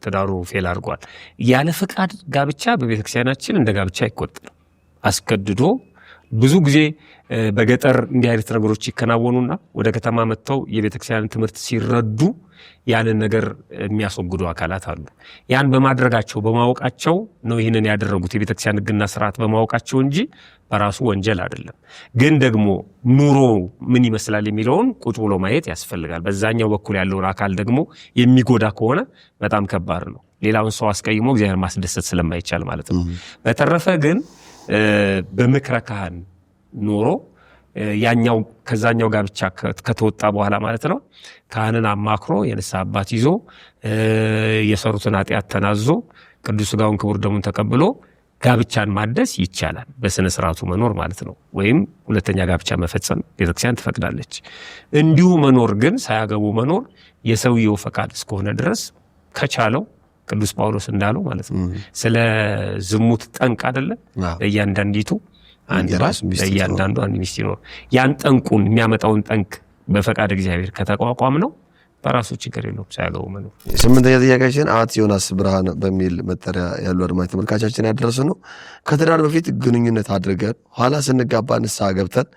ትዳሩ ፌል አድርጓል። ያለ ፈቃድ ጋብቻ በቤተክርስቲያናችን እንደ ጋብቻ አይቆጠርም። አስገድዶ ብዙ ጊዜ በገጠር እንዲህ አይነት ነገሮች ይከናወኑና ወደ ከተማ መጥተው የቤተክርስቲያን ትምህርት ሲረዱ ያንን ነገር የሚያስወግዱ አካላት አሉ። ያን በማድረጋቸው በማወቃቸው ነው ይህንን ያደረጉት፣ የቤተክርስቲያን ሕግና ስርዓት በማወቃቸው እንጂ በራሱ ወንጀል አይደለም። ግን ደግሞ ኑሮ ምን ይመስላል የሚለውን ቁጭ ብሎ ማየት ያስፈልጋል። በዛኛው በኩል ያለውን አካል ደግሞ የሚጎዳ ከሆነ በጣም ከባድ ነው። ሌላውን ሰው አስቀይሞ እግዚአብሔር ማስደሰት ስለማይቻል ማለት ነው። በተረፈ ግን በምክረ ካህን ኖሮ ያኛው ከዛኛው ጋብቻ ከተወጣ በኋላ ማለት ነው ካህንን አማክሮ የንስሐ አባት ይዞ የሰሩትን ኃጢአት ተናዞ ቅዱስ ሥጋውን ክቡር ደሙን ተቀብሎ ጋብቻን ማደስ ይቻላል። በስነ ስርዓቱ መኖር ማለት ነው። ወይም ሁለተኛ ጋብቻ መፈጸም ቤተክርስቲያን ትፈቅዳለች። እንዲሁ መኖር ግን ሳያገቡ መኖር የሰውየው ፈቃድ እስከሆነ ድረስ ከቻለው ቅዱስ ጳውሎስ እንዳለው ማለት ነው ስለ ዝሙት ጠንቅ አይደለ ለእያንዳንዲቱ አንድ ራስ ለእያንዳንዱ አንድ ሚስት ይኖር። ያን ጠንቁን የሚያመጣውን ጠንቅ በፈቃድ እግዚአብሔር ከተቋቋም ነው በራሱ ችግር የለውም ሳያገቡ መኖር። ስምንተኛ ጥያቄያችን ዮናስ ብርሃን በሚል መጠሪያ ያሉ አድማጭ ተመልካቾቻችን ያደረሱ ነው። ከትዳር በፊት ግንኙነት አድርገን ኋላ ስንጋባ ንስሐ ገብተን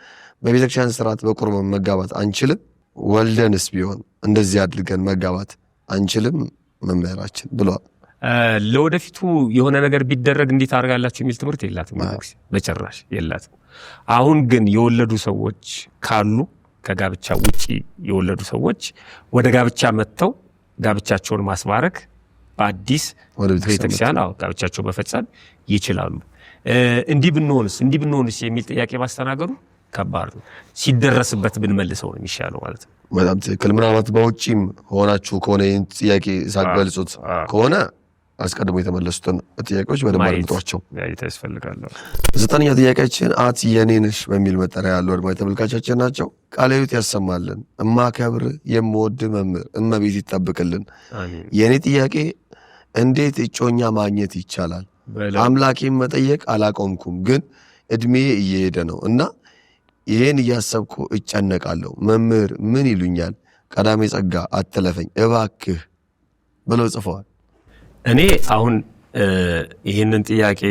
በቤተክርስቲያን ስርዓት በቁርባን መጋባት አንችልም? ወልደንስ ቢሆን እንደዚህ አድርገን መጋባት አንችልም መምህራችን ብለዋል። ለወደፊቱ የሆነ ነገር ቢደረግ እንዴት አድርጋላችሁ የሚል ትምህርት የላትም፣ በጭራሽ የላትም። አሁን ግን የወለዱ ሰዎች ካሉ ከጋብቻ ውጪ የወለዱ ሰዎች ወደ ጋብቻ መጥተው ጋብቻቸውን ማስባረክ በአዲስ ቤተክርስቲያን ጋብቻቸው መፈጸም ይችላሉ። እንዲህ ብንሆንስ የሚል ጥያቄ ማስተናገዱ ከባድ ነው። ሲደረስበት ብንመልሰው ነው የሚሻለው ማለት ነው። በጣም ትክክል። ምናልባት በውጪም ሆናችሁ ከሆነ ይህን ጥያቄ ሳትገልጹት ከሆነ አስቀድሞ የተመለሱትን ጥያቄዎች በደንብ አድምጧቸው ያስፈልጋል። ዘጠነኛ ጥያቄያችን የኔነሽ በሚል መጠሪያ ያሉ አድማጭ ተመልካቾቻችን ናቸው። ቃለ ሕይወት ያሰማልን። እማከብር የምወድ መምህር እመቤት ይጠብቅልን። የኔ ጥያቄ እንዴት እጮኛ ማግኘት ይቻላል? አምላኬን መጠየቅ አላቆምኩም፣ ግን እድሜ እየሄደ ነው እና ይህን እያሰብኩ እጨነቃለሁ። መምህር ምን ይሉኛል? ቀዳሜ ጸጋ አትለፈኝ እባክህ ብለው ጽፈዋል። እኔ አሁን ይህንን ጥያቄ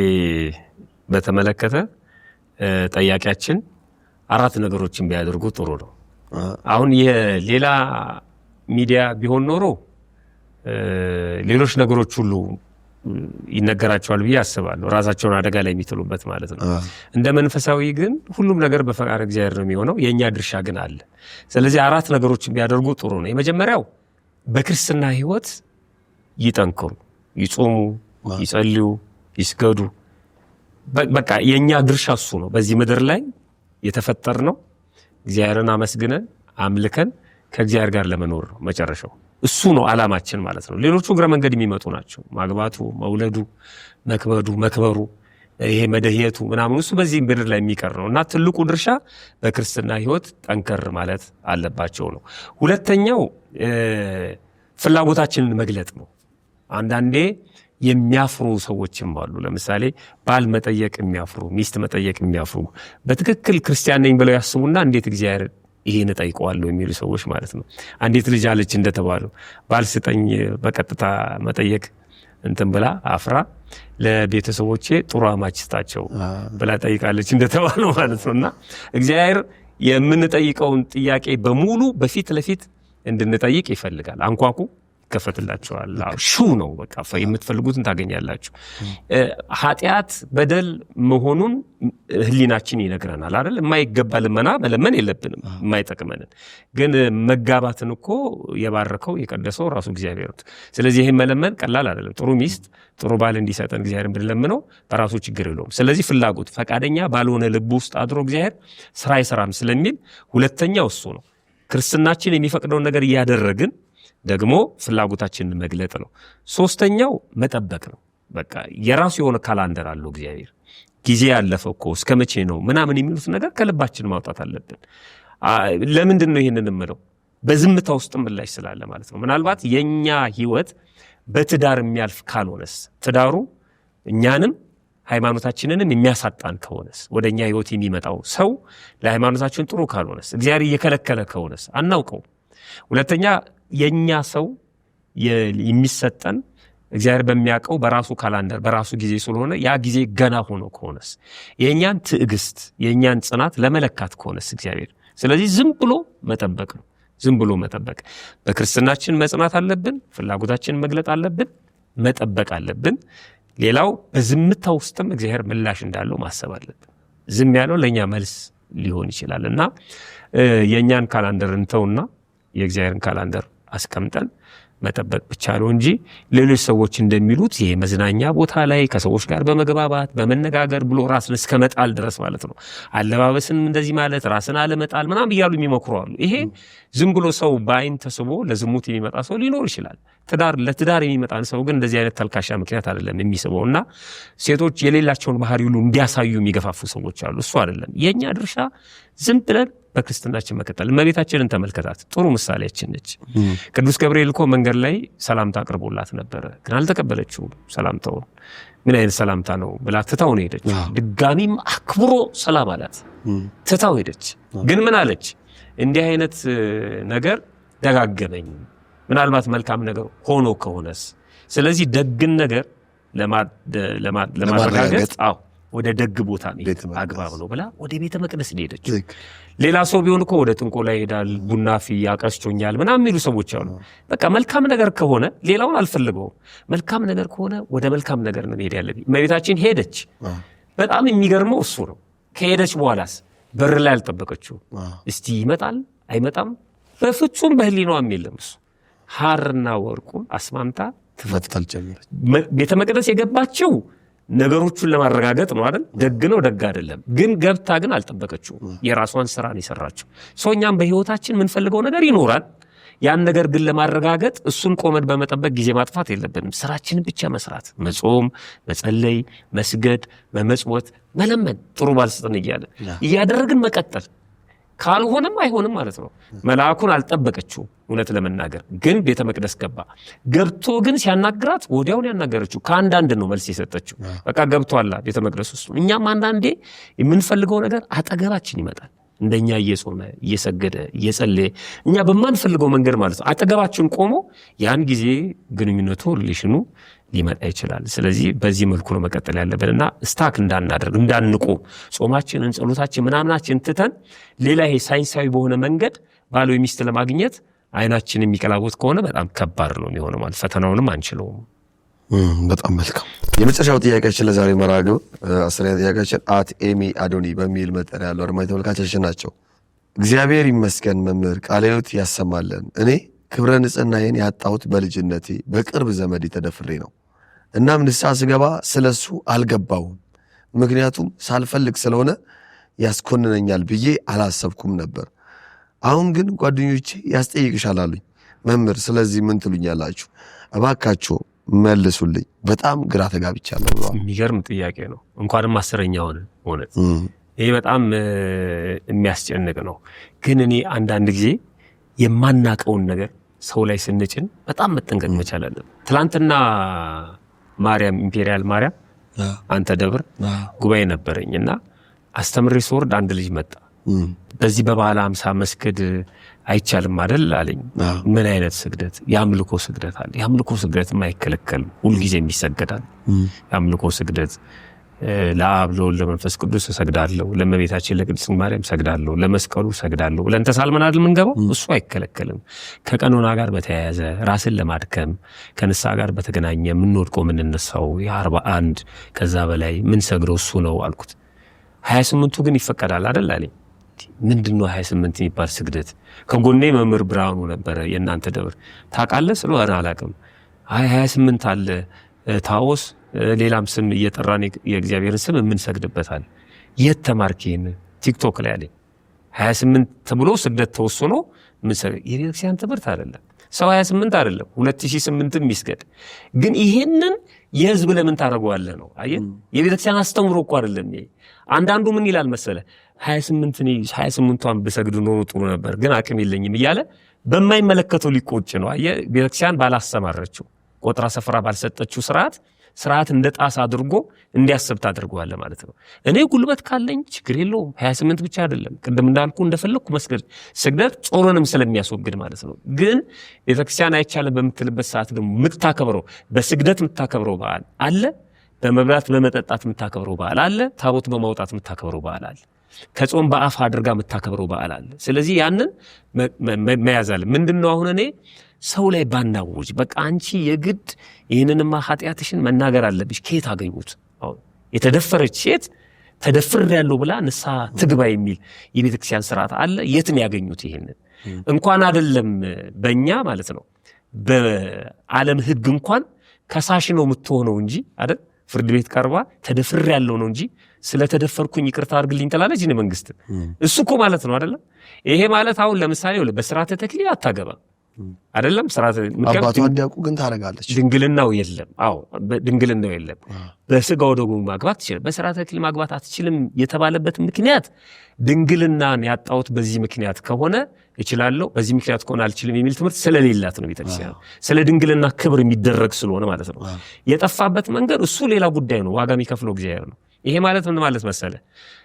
በተመለከተ ጠያቂያችን 4 ነገሮችን ቢያደርጉ ጥሩ ነው። አሁን የሌላ ሚዲያ ቢሆን ኖሮ ሌሎች ነገሮች ሁሉ ይነገራቸዋል ብዬ አስባለሁ። ራሳቸውን አደጋ ላይ የሚጥሉበት ማለት ነው። እንደ መንፈሳዊ ግን ሁሉም ነገር በፈቃድ እግዚአብሔር ነው የሚሆነው። የኛ ድርሻ ግን አለ። ስለዚህ 4 ነገሮችን ቢያደርጉ ጥሩ ነው። የመጀመሪያው በክርስትና ሕይወት ይጠንክሩ፣ ይጾሙ፣ ይጸልዩ፣ ይስገዱ። በቃ የኛ ድርሻ እሱ ነው። በዚህ ምድር ላይ የተፈጠርነው እግዚአብሔርን አመስግነን አምልከን ከእግዚአብሔር ጋር ለመኖር ነው። መጨረሻው እሱ ነው ዓላማችን ማለት ነው። ሌሎቹ እግረ መንገድ የሚመጡ ናቸው። ማግባቱ፣ መውለዱ፣ መክበሩ፣ ይሄ መደህየቱ ምናምን እሱ በዚህ ምድር ላይ የሚቀር ነው እና ትልቁ ድርሻ በክርስትና ሕይወት ጠንከር ማለት አለባቸው ነው። ሁለተኛው ፍላጎታችንን መግለጥ ነው። አንዳንዴ የሚያፍሩ ሰዎችም አሉ። ለምሳሌ ባል መጠየቅ የሚያፍሩ፣ ሚስት መጠየቅ የሚያፍሩ፣ በትክክል ክርስቲያን ነኝ ብለው ያስቡና እንዴት እግዚአብሔር ይሄን እጠይቀዋለሁ የሚሉ ሰዎች ማለት ነው። አንዲት ልጅ አለች እንደተባለው ባል ስጠኝ በቀጥታ መጠየቅ እንትን ብላ አፍራ ለቤተሰቦቼ ጥሩ አማች ስጣቸው ብላ ጠይቃለች እንደተባለው ማለት ነውና እግዚአብሔር የምንጠይቀውን ጥያቄ በሙሉ በፊት ለፊት እንድንጠይቅ ይፈልጋል። አንኳኩ ይከፈትላችኋል። ሹ ነው በቃ የምትፈልጉትን ታገኛላችሁ። ኃጢአት በደል መሆኑን ህሊናችን ይነግረናል አይደል? የማይገባ ልመና መለመን የለብንም የማይጠቅመንን። ግን መጋባትን እኮ የባረከው የቀደሰው ራሱ እግዚአብሔር ነው። ስለዚህ ይሄን መለመን ቀላል አይደለም። ጥሩ ሚስት ጥሩ ባል እንዲሰጠን እግዚአብሔርን ብንለምነው በራሱ ችግር የለውም። ስለዚህ ፍላጎት ፈቃደኛ ባልሆነ ልብ ውስጥ አድሮ እግዚአብሔር ስራ አይሰራም ስለሚል ሁለተኛው እሱ ነው። ክርስትናችን የሚፈቅደውን ነገር እያደረግን ደግሞ ፍላጎታችንን መግለጥ ነው። ሶስተኛው መጠበቅ ነው። በቃ የራሱ የሆነ ካላንደር አለው እግዚአብሔር። ጊዜ ያለፈው እኮ እስከ መቼ ነው ምናምን የሚሉት ነገር ከልባችን ማውጣት አለብን። ለምንድን ነው ይሄንን የምለው? በዝምታ ውስጥ ምላሽ ስላለ ማለት ነው። ምናልባት የኛ ህይወት በትዳር የሚያልፍ ካልሆነስ፣ ትዳሩ እኛንም ሃይማኖታችንንም የሚያሳጣን ከሆነስ፣ ወደኛ ህይወት የሚመጣው ሰው ለሃይማኖታችን ጥሩ ካልሆነስ፣ እግዚአብሔር እየከለከለ ከሆነስ አናውቀው። ሁለተኛ የኛ ሰው የሚሰጠን እግዚአብሔር በሚያውቀው በራሱ ካላንደር በራሱ ጊዜ ስለሆነ ያ ጊዜ ገና ሆኖ ከሆነስ፣ የኛን ትዕግስት የኛን ጽናት ለመለካት ከሆነስ እግዚአብሔር። ስለዚህ ዝም ብሎ መጠበቅ ነው። ዝም ብሎ መጠበቅ። በክርስትናችን መጽናት አለብን። ፍላጎታችንን መግለጥ አለብን። መጠበቅ አለብን። ሌላው በዝምታ ውስጥም እግዚአብሔር ምላሽ እንዳለው ማሰብ አለብን። ዝም ያለው ለኛ መልስ ሊሆን ይችላልና የኛን ካላንደር እንተውና የእግዚአብሔርን ካላንደር አስቀምጠን መጠበቅ ብቻ ነው እንጂ ሌሎች ሰዎች እንደሚሉት ይሄ መዝናኛ ቦታ ላይ ከሰዎች ጋር በመግባባት በመነጋገር ብሎ ራስን እስከመጣል ድረስ ማለት ነው። አለባበስን እንደዚህ ማለት ራስን አለመጣል ምናምን እያሉ የሚመክሩ አሉ። ይሄ ዝም ብሎ ሰው በአይን ተስቦ ለዝሙት የሚመጣ ሰው ሊኖር ይችላል። ለትዳር የሚመጣን ሰው ግን እንደዚህ አይነት ተልካሻ ምክንያት አይደለም የሚስበውና ሴቶች የሌላቸውን ባህሪ ሁሉ እንዲያሳዩ የሚገፋፉ ሰዎች አሉ። እሱ አይደለም የኛ ድርሻ። ዝም ብለን በክርስትናችን መከተል። እመቤታችንን ተመልከታት፣ ጥሩ ምሳሌያችን ነች። ቅዱስ ገብርኤል እኮ መንገድ ላይ ሰላምታ አቅርቦላት ነበረ፣ ግን አልተቀበለችውም ሰላምታውን። ምን አይነት ሰላምታ ነው ብላ ትታው ነው ሄደች። ድጋሚም አክብሮ ሰላም አላት፣ ትታው ሄደች። ግን ምን አለች? እንዲህ አይነት ነገር ደጋገመኝ፣ ምናልባት መልካም ነገር ሆኖ ከሆነስ። ስለዚህ ደግን ነገር ለማረጋገጥ ወደ ደግ ቦታ ነው አግባብ ነው ብላ ወደ ቤተ መቅደስ ሄደች። ሌላ ሰው ቢሆን እኮ ወደ ጥንቆላ ይሄዳል፣ ቡና ያቀስቶኛል ምናምን የሚሉ ሰዎች አሉ። በቃ መልካም ነገር ከሆነ ሌላውን አልፈልገውም። መልካም ነገር ከሆነ ወደ መልካም ነገር ነው መሄድ ያለብኝ። እመቤታችን ሄደች። በጣም የሚገርመው እሱ ነው። ከሄደች በኋላስ በር ላይ አልጠበቀችው። እስቲ ይመጣል አይመጣም በፍጹም በህሊናዋም የለም። እሱ ሐርና ወርቁን አስማምታ ትፈትታል ጀመረች። ቤተ መቅደስ የገባችው ነገሮቹን ለማረጋገጥ ነው አይደል? ደግ ነው ደግ አይደለም ግን ገብታ ግን አልጠበቀችው። የራሷን ስራ ነው የሰራችው። ሰውኛም በህይወታችን የምንፈልገው ነገር ይኖራል። ያን ነገር ግን ለማረጋገጥ እሱን ቆመን በመጠበቅ ጊዜ ማጥፋት የለብንም። ስራችንን ብቻ መስራት፣ መጾም፣ መጸለይ፣ መስገድ፣ መመጽወት፣ መለመን፣ ጥሩ ባልስጥን እያደረግን መቀጠል። ካልሆነም አይሆንም ማለት ነው። መልአኩን አልጠበቀችው። እውነት ለመናገር ግን ቤተ መቅደስ ገባ። ገብቶ ግን ሲያናግራት ወዲያውን ያናገረችው ከአንዳንድ ነው መልስ የሰጠችው። በቃ ገብቷላ ቤተ መቅደስ ውስጥ። እኛም አንዳንዴ የምንፈልገው ነገር አጠገባችን ይመጣል። እንደኛ እየጾመ እየሰገደ እየጸለየ እኛ በማንፈልገው መንገድ ማለት ነው አጠገባችን ቆሞ ያን ጊዜ ግንኙነቱ ሪሌሽኑ ሊመጣ ይችላል። ስለዚህ በዚህ መልኩ ነው መቀጠል ያለብንና ስታክ እንዳናደርግ እንዳንቆም ጾማችንን ጸሎታችን ምናምናችን ትተን ሌላ ይሄ ሳይንሳዊ በሆነ መንገድ ባለው ሚስት ለማግኘት አይናችን የሚቀላወጥ ከሆነ በጣም ከባድ ነው የሚሆነው ማለት ፈተናውንም አንችለውም። በጣም መልካም። የመጨረሻው ጥያቄያችን ለዛሬ መራግብ 10ኛ ጥያቄያችን @ኤሚ አዶኒ በሚል መጠሪያ ያለው አድማጭ ተመልካቾቻችን ናቸው። እግዚአብሔር ይመስገን መምህር ቃለ ሕይወት ያሰማለን። እኔ ክብረ ንጽህናዬን ያጣሁት በልጅነቴ በቅርብ ዘመድ ተደፍሬ ነው። እናም ንስሐ ስገባ ስለሱ አልገባውም። ምክንያቱም ሳልፈልግ ስለሆነ ያስኮንነኛል ብዬ አላሰብኩም ነበር። አሁን ግን ጓደኞቼ ያስጠይቅሻል አሉኝ። መምህር ስለዚህ ምን ትሉኛላችሁ? እባካችሁ መልሱልኝ፣ በጣም ግራ ተጋብቻለሁ ብለዋል። የሚገርም ጥያቄ ነው። እንኳንም 10ኛ ሆነ። ይሄ በጣም የሚያስጨንቅ ነው። ግን እኔ አንዳንድ ጊዜ የማናቀውን ነገር ሰው ላይ ስንጭን በጣም መጠንቀቅ መቻል አለብን። ትላንትና ማርያም ኢምፔሪያል ማርያም አንተ ደብር ጉባኤ ነበረኝና አስተምሬ ስወርድ አንድ ልጅ መጣ። በዚህ በበዓለ ሃምሳ መስገድ አይቻልም አይደል አለኝ። ምን አይነት ስግደት? የአምልኮ ስግደት አለ። የአምልኮ ስግደት አይከለከልም፣ ሁልጊዜም ይሰገዳል። የአምልኮ ስግደት ለአብ ለወልድ ለመንፈስ ቅዱስ እሰግዳለሁ፣ ለእመቤታችን ለቅድስት ማርያም እሰግዳለሁ፣ ለመስቀሉ እሰግዳለሁ ብለን ተሳልመን አይደል የምንገባው? እሱ አይከለከልም። ከቀኖና ጋር በተያያዘ ራስን ለማድከም ከንስሐ ጋር በተገናኘ የምንወድቀው የምንነሳው የ41 ከዛ በላይ ምን ሰግደው እሱ ነው አልኩት። 28ቱ ግን ይፈቀዳል አይደል አለኝ። ምንድነው 28 የሚባል ስግደት? ከጎኔ መምህር ብርሃኑ ነበረ የእናንተ ደብር ታውቃለህ ስለ አላውቅም። 28 አለ ታዎስ ሌላም ስም እየጠራን የእግዚአብሔርን ስም የምንሰግድበታል። የት ተማርክ ይሄን? ቲክቶክ ላይ አለኝ። 28 ተብሎ ስግደት ተወስኖ ምን ሰግድ? የቤተክርስቲያን ትምህርት አይደለም። ሰው 28 አይደለም 2008 ይስገድ። ግን ይሄንን የህዝብ ለምን ታደርገዋለህ ነው? አየህ የቤተክርስቲያን አስተምሮ እኮ አይደለም ይሄ። አንዳንዱ ምን ይላል መሰለ 28ቷን ብሰግድ ኖሮ ጥሩ ነበር ግን አቅም የለኝም እያለ በማይመለከተው ሊቆጭ ነው። አየህ ቤተክርስቲያን ባላሰማረችው ቆጥራ ሰፍራ ባልሰጠችው ስርዓት እንደ ጣስ አድርጎ እንዲያስብ ታደርገዋለህ ማለት ነው። እኔ ጉልበት ካለኝ ችግር የለውም 28 ብቻ አይደለም ቅድም እንዳልኩ እንደፈለኩ መስገድ ስግደት ጾርንም ስለሚያስወግድ ማለት ነው። ግን ቤተክርስቲያን አይቻልም በምትልበት ሰዓት ደግሞ የምታከብረው በስግደት የምታከብረው በዓል አለ፣ በመብላት በመጠጣት የምታከብረው በዓል አለ፣ ታቦት በማውጣት የምታከብረው በዓል አለ፣ ከጾም በአፍ አድርጋ የምታከብረው በዓል አለ። ስለዚህ ያንን መያዝ አለ። ምንድነው አሁን እኔ ሰው ላይ ባናውጅ በቃ አንቺ የግድ ይህንንማ ኃጢአትሽን መናገር አለብሽ። ከየት አገኙት? አሁን የተደፈረች ሴት ተደፍሬያለሁ ብላ ንስሐ ትግባ የሚል የቤተክርስቲያን ስርዓት አለ። የት ነው ያገኙት? ይሄንን እንኳን አይደለም በእኛ ማለት ነው በዓለም ሕግ እንኳን ከሳሽ ነው የምትሆነው እንጂ አይደል? ፍርድ ቤት ቀርባ ተደፍሬያለሁ ነው እንጂ ስለተደፈርኩኝ ይቅርታ አድርግልኝ ትላለች ነው መንግስት። እሱ እኮ ማለት ነው አይደለም? ይሄ ማለት አሁን ለምሳሌ በስርዓተ ተክሊል አታገባም አይደለም? ስርዓተ አባቷ እንዲያውቁ ግን ታረጋለች። ድንግልናው የለም። አዎ ድንግልናው የለም። በስጋው ደግሞ ማግባት ትችላለች። በስርዓተ ተክሊል ማግባት አትችልም የተባለበት ምክንያት ድንግልናን ያጣሁት በዚህ ምክንያት ከሆነ እችላለሁ፣ በዚህ ምክንያት ከሆነ አልችልም የሚል ትምህርት ስለሌላት ነው ቤተክርስቲያን። ስለ ድንግልና ክብር የሚደረግ ስለሆነ ማለት ነው። የጠፋበት መንገድ እሱ ሌላ ጉዳይ ነው። ዋጋ የሚከፍለው እግዚአብሔር ነው። ይሄ ማለት ምን ማለት መሰለ?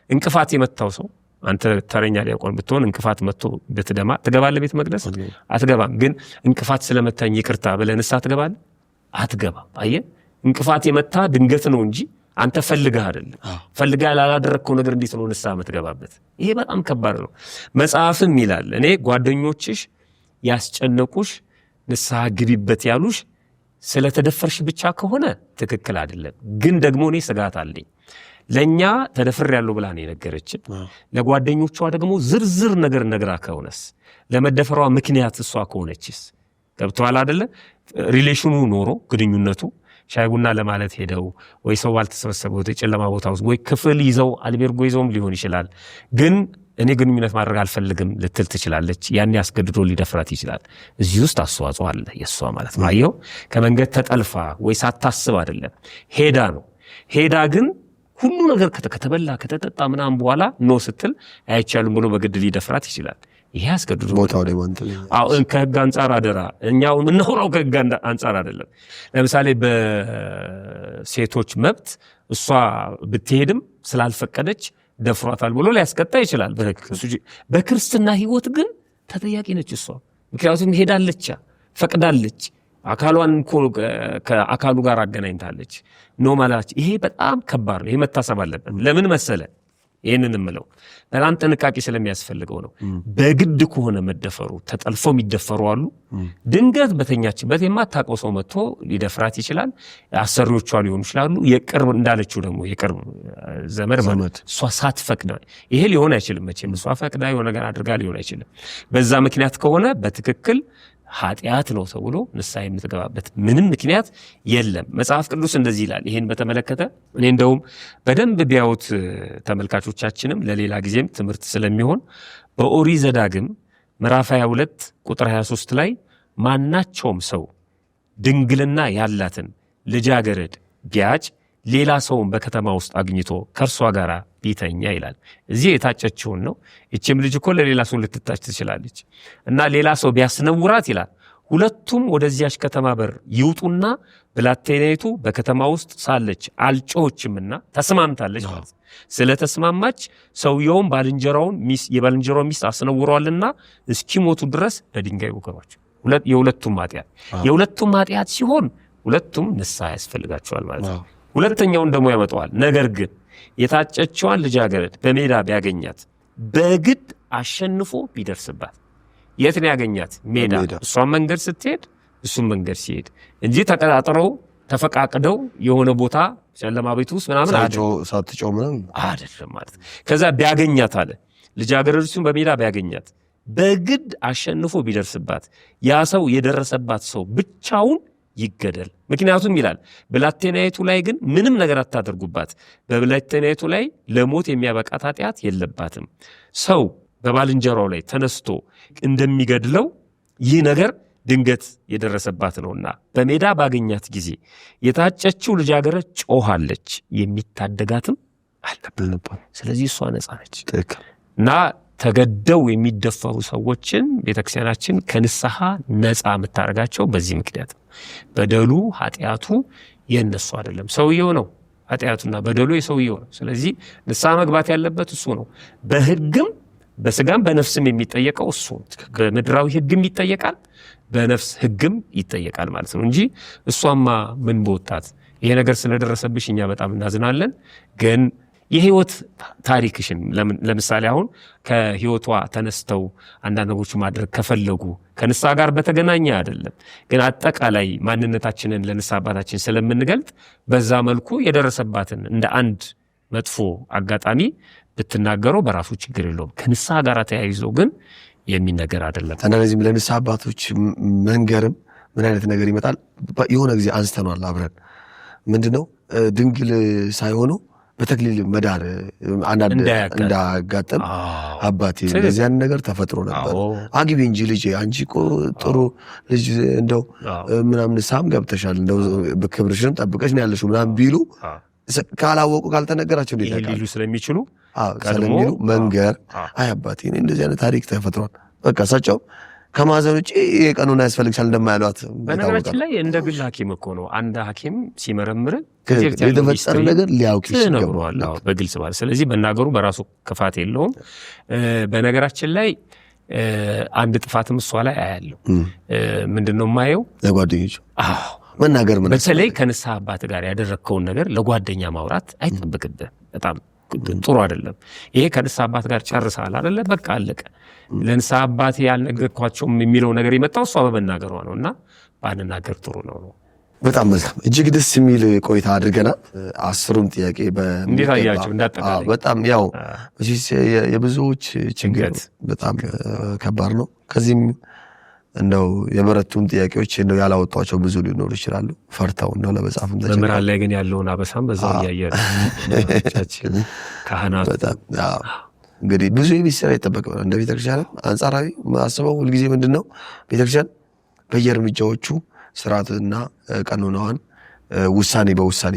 እንቅፋት የመታው ሰው አንተ ተረኛ ዲያቆን ብትሆን እንቅፋት መጥቶ ብትደማ ትገባለህ ቤተ መቅደስ? አትገባም። ግን እንቅፋት ስለመታኝ ይቅርታ ብለህ ንስሐ ትገባለህ? አትገባም። አየህ እንቅፋት የመታ ድንገት ነው እንጂ አንተ ፈልገህ አይደለም። ፈልገህ ያላደረግከው ነገር እንዴት ነው ንስሐ የምትገባበት? ይሄ በጣም ከባድ ነው። መጽሐፍም ይላል እኔ ጓደኞችሽ ያስጨነቁሽ ንስሐ ግቢበት ያሉሽ ስለተደፈርሽ ብቻ ከሆነ ትክክል አይደለም። ግን ደግሞ እኔ ስጋት አለኝ። ለኛ ተደፍሬያለሁ ብላ ነው የነገረችን። ለጓደኞቿ ደግሞ ዝርዝር ነገር ነግራ ከሆነስ ለመደፈሯ ምክንያት እሷ ከሆነችስ ገብቷል አይደለ? ሪሌሽኑ ኖሮ ግንኙነቱ ሻይ ቡና ለማለት ሄደው ወይ ሰው ባልተሰበሰበው የጨለማ ቦታ ውስጥ ወይ ክፍል ይዘው አልቤርጎ ይዘውም ሊሆን ይችላል። ግን እኔ ግንኙነት ማድረግ አልፈልግም ልትል ትችላለች። ያን ያስገድዶ ሊደፍራት ይችላል። እዚህ ውስጥ አስተዋጽኦ አለ የሷ ማለት ነው። አየው ከመንገድ ተጠልፋ ወይ ሳታስብ አይደለም ሄዳ ነው። ሄዳ ግን ሁሉ ነገር ከተበላ ከተጠጣ ምናምን በኋላ ነው ስትል አይቻልም ብሎ በግድ ሊደፍራት ይችላል። ይሄ አስገድዶ ቦታው ላይ ወንት ከህግ አንጻር አደራ እኛው የምናወራው ከህግ አንጻር አይደለም። ለምሳሌ በሴቶች መብት እሷ ብትሄድም ስላልፈቀደች ደፍሯታል ብሎ ሊያስቀጣ ይችላል በህግ። በክርስትና ህይወት ግን ተጠያቂ ነች እሷ። ምክንያቱም ሄዳለች፣ ፈቅዳለች፣ አካሏን ከአካሉ ጋር አገናኝታለች ነው ማለት። ይሄ በጣም ከባድ ነው። ይሄ መታሰብ አለበት። ለምን መሰለ ይሄንን እምለው በጣም ጥንቃቄ ስለሚያስፈልገው ነው። በግድ ከሆነ መደፈሩ ተጠልፎ የሚደፈሩ አሉ። ድንገት በተኛችበት የማታውቀው ሰው መጥቶ ሊደፍራት ይችላል። አሰሪዎቿ ሊሆኑ ይችላሉ። የቅርብ እንዳለችው ደግሞ የቅርብ ዘመድ እሷ ሳትፈቅድ ይሄ ሊሆን አይችልም መቼም። እሷ ፈቅዳ የሆነ ነገር አድርጋ ሊሆን አይችልም። በዛ ምክንያት ከሆነ በትክክል ኃጢአት ነው ተብሎ ንስሐ የምትገባበት ምንም ምክንያት የለም። መጽሐፍ ቅዱስ እንደዚህ ይላል። ይሄን በተመለከተ እኔ እንደውም በደንብ ቢያዩት ተመልካቾቻችንም ለሌላ ጊዜም ትምህርት ስለሚሆን በኦሪት ዘዳግም ምዕራፍ 22 ቁጥር 23 ላይ ማናቸውም ሰው ድንግልና ያላትን ልጃገረድ ቢያጭ ሌላ ሰውን በከተማ ውስጥ አግኝቶ ከእርሷ ጋር ቢተኛ ይላል። እዚህ የታጨችውን ነው። እቺም ልጅ እኮ ለሌላ ሰው ልትታጭ ትችላለች። እና ሌላ ሰው ቢያስነውራት ይላል ሁለቱም ወደዚያች ከተማ በር ይውጡና ብላቴናይቱ በከተማ ውስጥ ሳለች አልጮችምና ተስማምታለች ማለት ስለተስማማች ሰውየውን የባልንጀራውን ሚስት አስነውሯልና እስኪሞቱ ድረስ በድንጋይ ወገሯቸው። የሁለቱም ኃጢአት ሲሆን ሁለቱም ንስሐ ያስፈልጋቸዋል ማለት ነው። ሁለተኛውን ደግሞ ያመጣዋል። ነገር ግን የታጨችዋን ልጃገረድ በሜዳ ቢያገኛት በግድ አሸንፎ ቢደርስባት። የት ነው ያገኛት? ሜዳ። እሷን መንገድ ስትሄድ እሱም መንገድ ሲሄድ እንጂ ተቀጣጥረው ተፈቃቅደው የሆነ ቦታ ጨለማ ቤት ውስጥ ምናምን ሳትጮህ ምናምን አይደለም ማለት። ከዛ ቢያገኛት አለ ልጃገረዱን በሜዳ ቢያገኛት በግድ አሸንፎ ቢደርስባት ያ ሰው የደረሰባት ሰው ብቻውን ይገደል። ምክንያቱም ይላል ብላቴናይቱ ላይ ግን ምንም ነገር አታደርጉባት፣ በብላቴናይቱ ላይ ለሞት የሚያበቃት ኃጢአት የለባትም። ሰው በባልንጀራው ላይ ተነስቶ እንደሚገድለው ይህ ነገር ድንገት የደረሰባት ነውና በሜዳ ባገኛት ጊዜ የታጨችው ልጃገረድ ጮኻለች፣ የሚታደጋትም አልነበረም። ስለዚህ እሷ ነፃ ነች እና ተገደው የሚደፈሩ ሰዎችን ቤተክርስቲያናችን ከንስሐ ነፃ የምታደርጋቸው በዚህ ምክንያት ነው። በደሉ ኃጢአቱ የነሱ አይደለም፣ ሰውየው ነው ኃጢአቱና በደሉ የሰውየው ነው። ስለዚህ ንስሐ መግባት ያለበት እሱ ነው። በሕግም በስጋም በነፍስም የሚጠየቀው እሱ ነው። በምድራዊ ሕግም ይጠየቃል፣ በነፍስ ሕግም ይጠየቃል ማለት ነው እንጂ እሷማ ምን በወጣት ይሄ ነገር ስለደረሰብሽ እኛ በጣም እናዝናለን ግን የህይወት ታሪክሽን ለምሳሌ አሁን ከህይወቷ ተነስተው አንዳንድ ነገሮች ማድረግ ከፈለጉ ከንስሐ ጋር በተገናኘ አይደለም፣ ግን አጠቃላይ ማንነታችንን ለንስሐ አባታችን ስለምንገልጥ በዛ መልኩ የደረሰባትን እንደ አንድ መጥፎ አጋጣሚ ብትናገረው በራሱ ችግር የለውም። ከንስሐ ጋር ተያይዞ ግን የሚነገር አይደለም። ለዚህም ለንስሐ አባቶች መንገርም ምን አይነት ነገር ይመጣል? የሆነ ጊዜ አንስተናል አብረን ምንድነው ድንግል ሳይሆኑ በተክሊል መዳር አንዳንድ እንዳጋጠም አባቴ ለዚያን ነገር ተፈጥሮ ነበር። አግቢ እንጂ ልጅ አንቺ እኮ ጥሩ ልጅ እንደው ምናምን ሳም ገብተሻል እንደው በክብርሽንም ጠብቀሽ ነው ያለሽው ምናምን ቢሉ ካላወቁ ካልተነገራቸው ሊሉ ስለሚችሉ መንገር አይ አባቴ እንደዚህ አይነት ታሪክ ተፈጥሯል በቃ እሳቸው ከማዘን ውጪ የቀኑን ያስፈልግሻል እንደማያሏት። በነገራችን ላይ እንደ ግል ሐኪም እኮ ነው አንድ ሐኪም ሲመረምር የተፈጠረ ነገር ሊያውቅ ይችላል በግልጽ ማለት። ስለዚህ በናገሩ በራሱ ክፋት የለውም። በነገራችን ላይ አንድ ጥፋትም እሷ ላይ አያለው። ምንድነው የማየው? ለጓደኞች መናገር ምን በተለይ ከንስሐ አባት ጋር ያደረግከውን ነገር ለጓደኛ ማውራት አይጠብቅብህም። በጣም ጥሩ አይደለም። ይሄ ከንስሐ አባት ጋር ጨርሰሃል አይደለ? በቃ አለቀ። ለንስሐ አባት ያልነገርኳቸውም የሚለው ነገር የመጣው እሷ በመናገሯ ነውና ባንናገር ጥሩ ነው። በጣም መልካም፣ እጅግ ደስ የሚል ቆይታ አድርገናል። 10ሩም ጥያቄ እንዴት አያቸው? እንዳጠቃላይ በጣም ያው የብዙዎች ችግር በጣም ከባድ ነው። ከዚህም እንደው የበረቱም ጥያቄዎች እንደው ያላወጣቸው ብዙ ሊኖሩ ይችላሉ። ፈርተው እንደው ለመጻፍም ተቸገሩ። በመራል ላይ ግን ያለውን አበሳም በዛው ያያያቻችን ካህናት በጣም እንግዲህ ብዙ የሚሰራ ይተበቀው እንደ ቤተክርስቲያን አንጻራዊ ማስበው ሁሉ ጊዜ ምንድነው ቤተክርስቲያን በየእርምጃዎቹ ስርዓትና ቀኖናዋን ውሳኔ በውሳኔ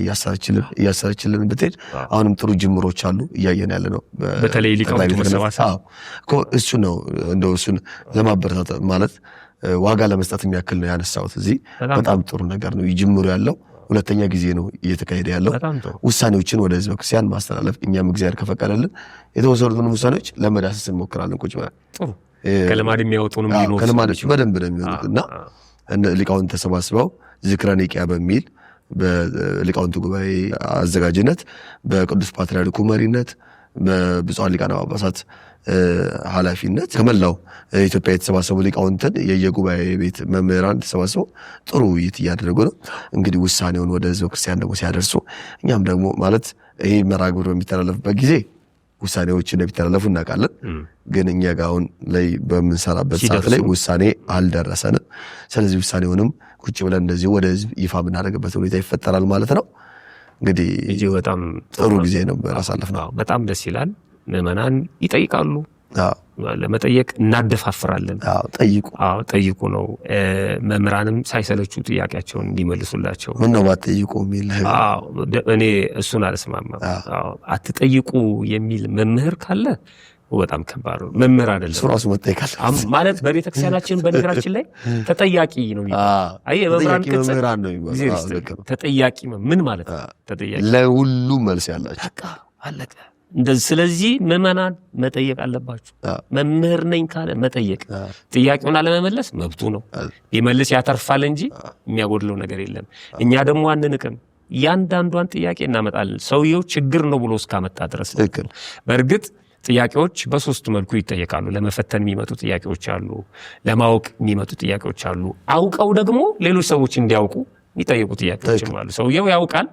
እያሰረችልን ብትሄድ አሁንም ጥሩ ጅምሮች አሉ እያየን ያለ ነው። በተለይ ሊቃውንቱ መሰባሰብ እሱ ነው እንደው እሱን ለማበረታታት ማለት ዋጋ ለመስጠት የሚያክል ነው ያነሳሁት። እዚህ በጣም ጥሩ ነገር ነው ይጅምሩ ያለው። ሁለተኛ ጊዜ ነው እየተካሄደ ያለው። ውሳኔዎችን ወደ ህዝበ ክርስቲያን ማስተላለፍ እኛም እግዚአብሔር ከፈቀደልን የተወሰኑትን ውሳኔዎች ለመዳሰስ እንሞክራለን። ቁጭ ብለን ጥሩ ከልማድ የሚያወጡንም ሊኖር ከልማዶች በደንብ ነው የሚሆኑትና ሊቃውንት ተሰባስበው ዝክረ ኒቅያ በሚል በሊቃውንቱ ጉባኤ አዘጋጅነት በቅዱስ ፓትርያርኩ መሪነት በብፁዓን ሊቃነ ጳጳሳት ኃላፊነት ከመላው ኢትዮጵያ የተሰባሰቡ ሊቃውንትን የየጉባኤ ቤት መምህራን ተሰባስበው ጥሩ ውይይት እያደረጉ ነው። እንግዲህ ውሳኔውን ወደ ህዝበ ክርስቲያን ደግሞ ሲያደርሱ እኛም ደግሞ ማለት ይሄ መርሐ ግብር በሚተላለፍበት ጊዜ ውሳኔዎች እንደሚተላለፉ እናውቃለን። ግን እኛ ጋር አሁን ላይ በምንሰራበት ሰዓት ላይ ውሳኔ አልደረሰንም። ስለዚህ ውሳኔውንም ቁጭ ብለን እንደዚህ ወደ ህዝብ ይፋ ብናደርግበት ሁኔታ ይፈጠራል ማለት ነው። እንግዲህ በጣም ጥሩ ጊዜ ነበር አሳለፍነው። በጣም ደስ ይላል። ምዕመናን ይጠይቃሉ፣ ለመጠየቅ እናደፋፍራለን። ጠይቁ ነው። መምህራንም ሳይሰለቹ ጥያቄያቸውን እንዲመልሱላቸው ምን ነው ባትጠይቁ የሚል እኔ እሱን አልስማማም። አትጠይቁ የሚል መምህር ካለ በጣም ከባድ ነው። መምህር አይደለም እሱ ራሱ መጠየቃል ማለት በቤተክርስቲያናችን በነገራችን ላይ ተጠያቂ ነው የሚባለው። አይ መምህራን ነው የሚባለው። ተጠያቂ ምን ማለት ነው? ተጠያቂ ለሁሉ መልስ ያላችሁ በቃ አለቀ። ስለዚህ ምዕመናን መጠየቅ አለባችሁ። መምህር ነኝ ካለ መጠየቅ፣ ጥያቄውን አለመመለስ መብቱ ነው። ቢመልስ ያተርፋል እንጂ የሚያጎድለው ነገር የለም። እኛ ደግሞ አንንቅም። ያንዳንዷን ጥያቄ እናመጣለን። ሰውየው ችግር ነው ብሎ እስካመጣ ድረስ ነው። በእርግጥ ጥያቄዎች በሶስት መልኩ ይጠየቃሉ። ለመፈተን የሚመጡ ጥያቄዎች አሉ፣ ለማወቅ የሚመጡ ጥያቄዎች አሉ፣ አውቀው ደግሞ ሌሎች ሰዎች እንዲያውቁ የሚጠየቁ ጥያቄዎችም አሉ። ሰውየው ያውቃል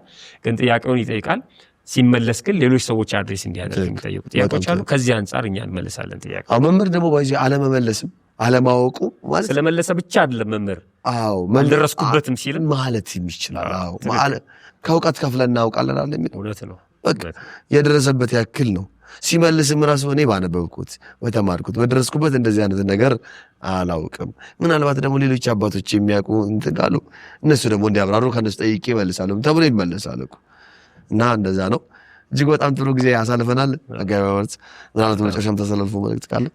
ግን ጥያቄውን ይጠይቃል። ሲመለስ ግን ሌሎች ሰዎች አድሬስ እንዲያደርጉ የሚጠየቁ ጥያቄዎች አሉ። ከዚህ አንፃር እኛ እንመልሳለን ጥያቄ። መምህር ደግሞ በዚህ አለመመለስም አለማወቁ ማለት ስለመለሰ ብቻ አይደለም መምህር። አልደረስኩበትም ሲል ማለት ይችላል። ከእውቀት ከፍለን እናውቃለን አለ የሚል እውነት ነው። የደረሰበት ያክል ነው። ሲመልስም ራሱ እኔ ባነበብኩት በተማርኩት በደረስኩበት እንደዚህ አይነት ነገር አላውቅም። ምናልባት ደግሞ ሌሎች አባቶች የሚያውቁ እንትን ካሉ እነሱ ደግሞ እንዲያብራሩ ከነሱ ጠይቄ ይመልሳሉ ተብሎ ይመለሳል እኮ እና እንደዛ ነው። እጅግ በጣም ጥሩ ጊዜ ያሳልፈናል። አጋባበት ምናልባት መጨረሻም ተሰላልፎ መልእክት ካለ?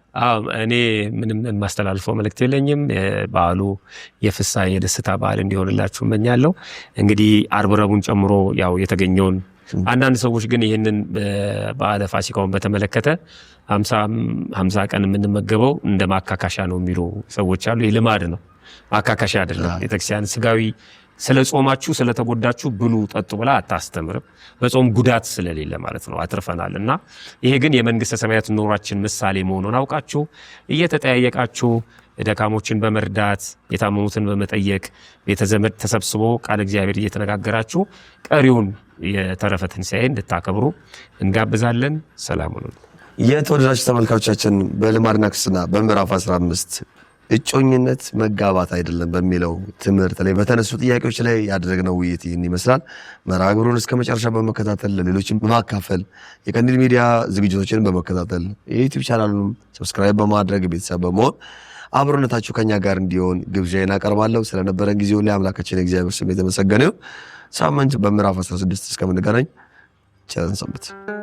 እኔ ምንም የማስተላልፈው መልእክት የለኝም። በዓሉ የፍስሐ የደስታ በዓል እንዲሆንላችሁ እመኛለሁ። እንግዲህ ዓርብ ረቡዕን ጨምሮ ያው የተገኘውን አንዳንድ ሰዎች ግን ይህንን በዓለ ፋሲካውን በተመለከተ 50 ቀን የምንመገበው እንደ ማካካሻ ነው የሚሉ ሰዎች አሉ። ይህ ልማድ ነው፣ ማካካሻ አይደለም። ቤተክርስቲያን ስጋዊ ስለ ጾማችሁ ስለተጎዳችሁ ብሉ ጠጡ ብላ አታስተምርም። በጾም ጉዳት ስለሌለ ማለት ነው፣ አትርፈናል። እና ይሄ ግን የመንግስተ ሰማያት ኑሯችን ምሳሌ መሆኑን አውቃችሁ እየተጠያየቃችሁ ደካሞችን በመርዳት የታመሙትን በመጠየቅ ቤተዘመድ ተሰብስቦ ቃል እግዚአብሔር እየተነጋገራችሁ ቀሪውን የተረፈ ትንሣኤ እንድታከብሩ እንጋብዛለን። ሰላም ሁኑ። የተወደዳችሁ ተመልካቾቻችን በልማድና ክርስትና በምዕራፍ 15 እጮኝነት መጋባት አይደለም በሚለው ትምህርት ላይ በተነሱ ጥያቄዎች ላይ ያደረግነው ውይይት ይህን ይመስላል። መርሃ ግብሩን እስከ መጨረሻ በመከታተል ለሌሎችም በማካፈል የቀንዲል ሚዲያ ዝግጅቶችን በመከታተል የዩቲዩብ ቻናሉን ሰብስክራይብ በማድረግ ቤተሰብ በመሆን አብሮነታችሁ ከኛ ጋር እንዲሆን ግብዣዬን አቀርባለሁ። ስለነበረን ጊዜ ሁሉ አምላካችን እግዚአብሔር ስም የተመሰገነ ይሁን። ሳምንት በምዕራፍ 16 እስከምንገናኝ ቸር ሰንብቱ።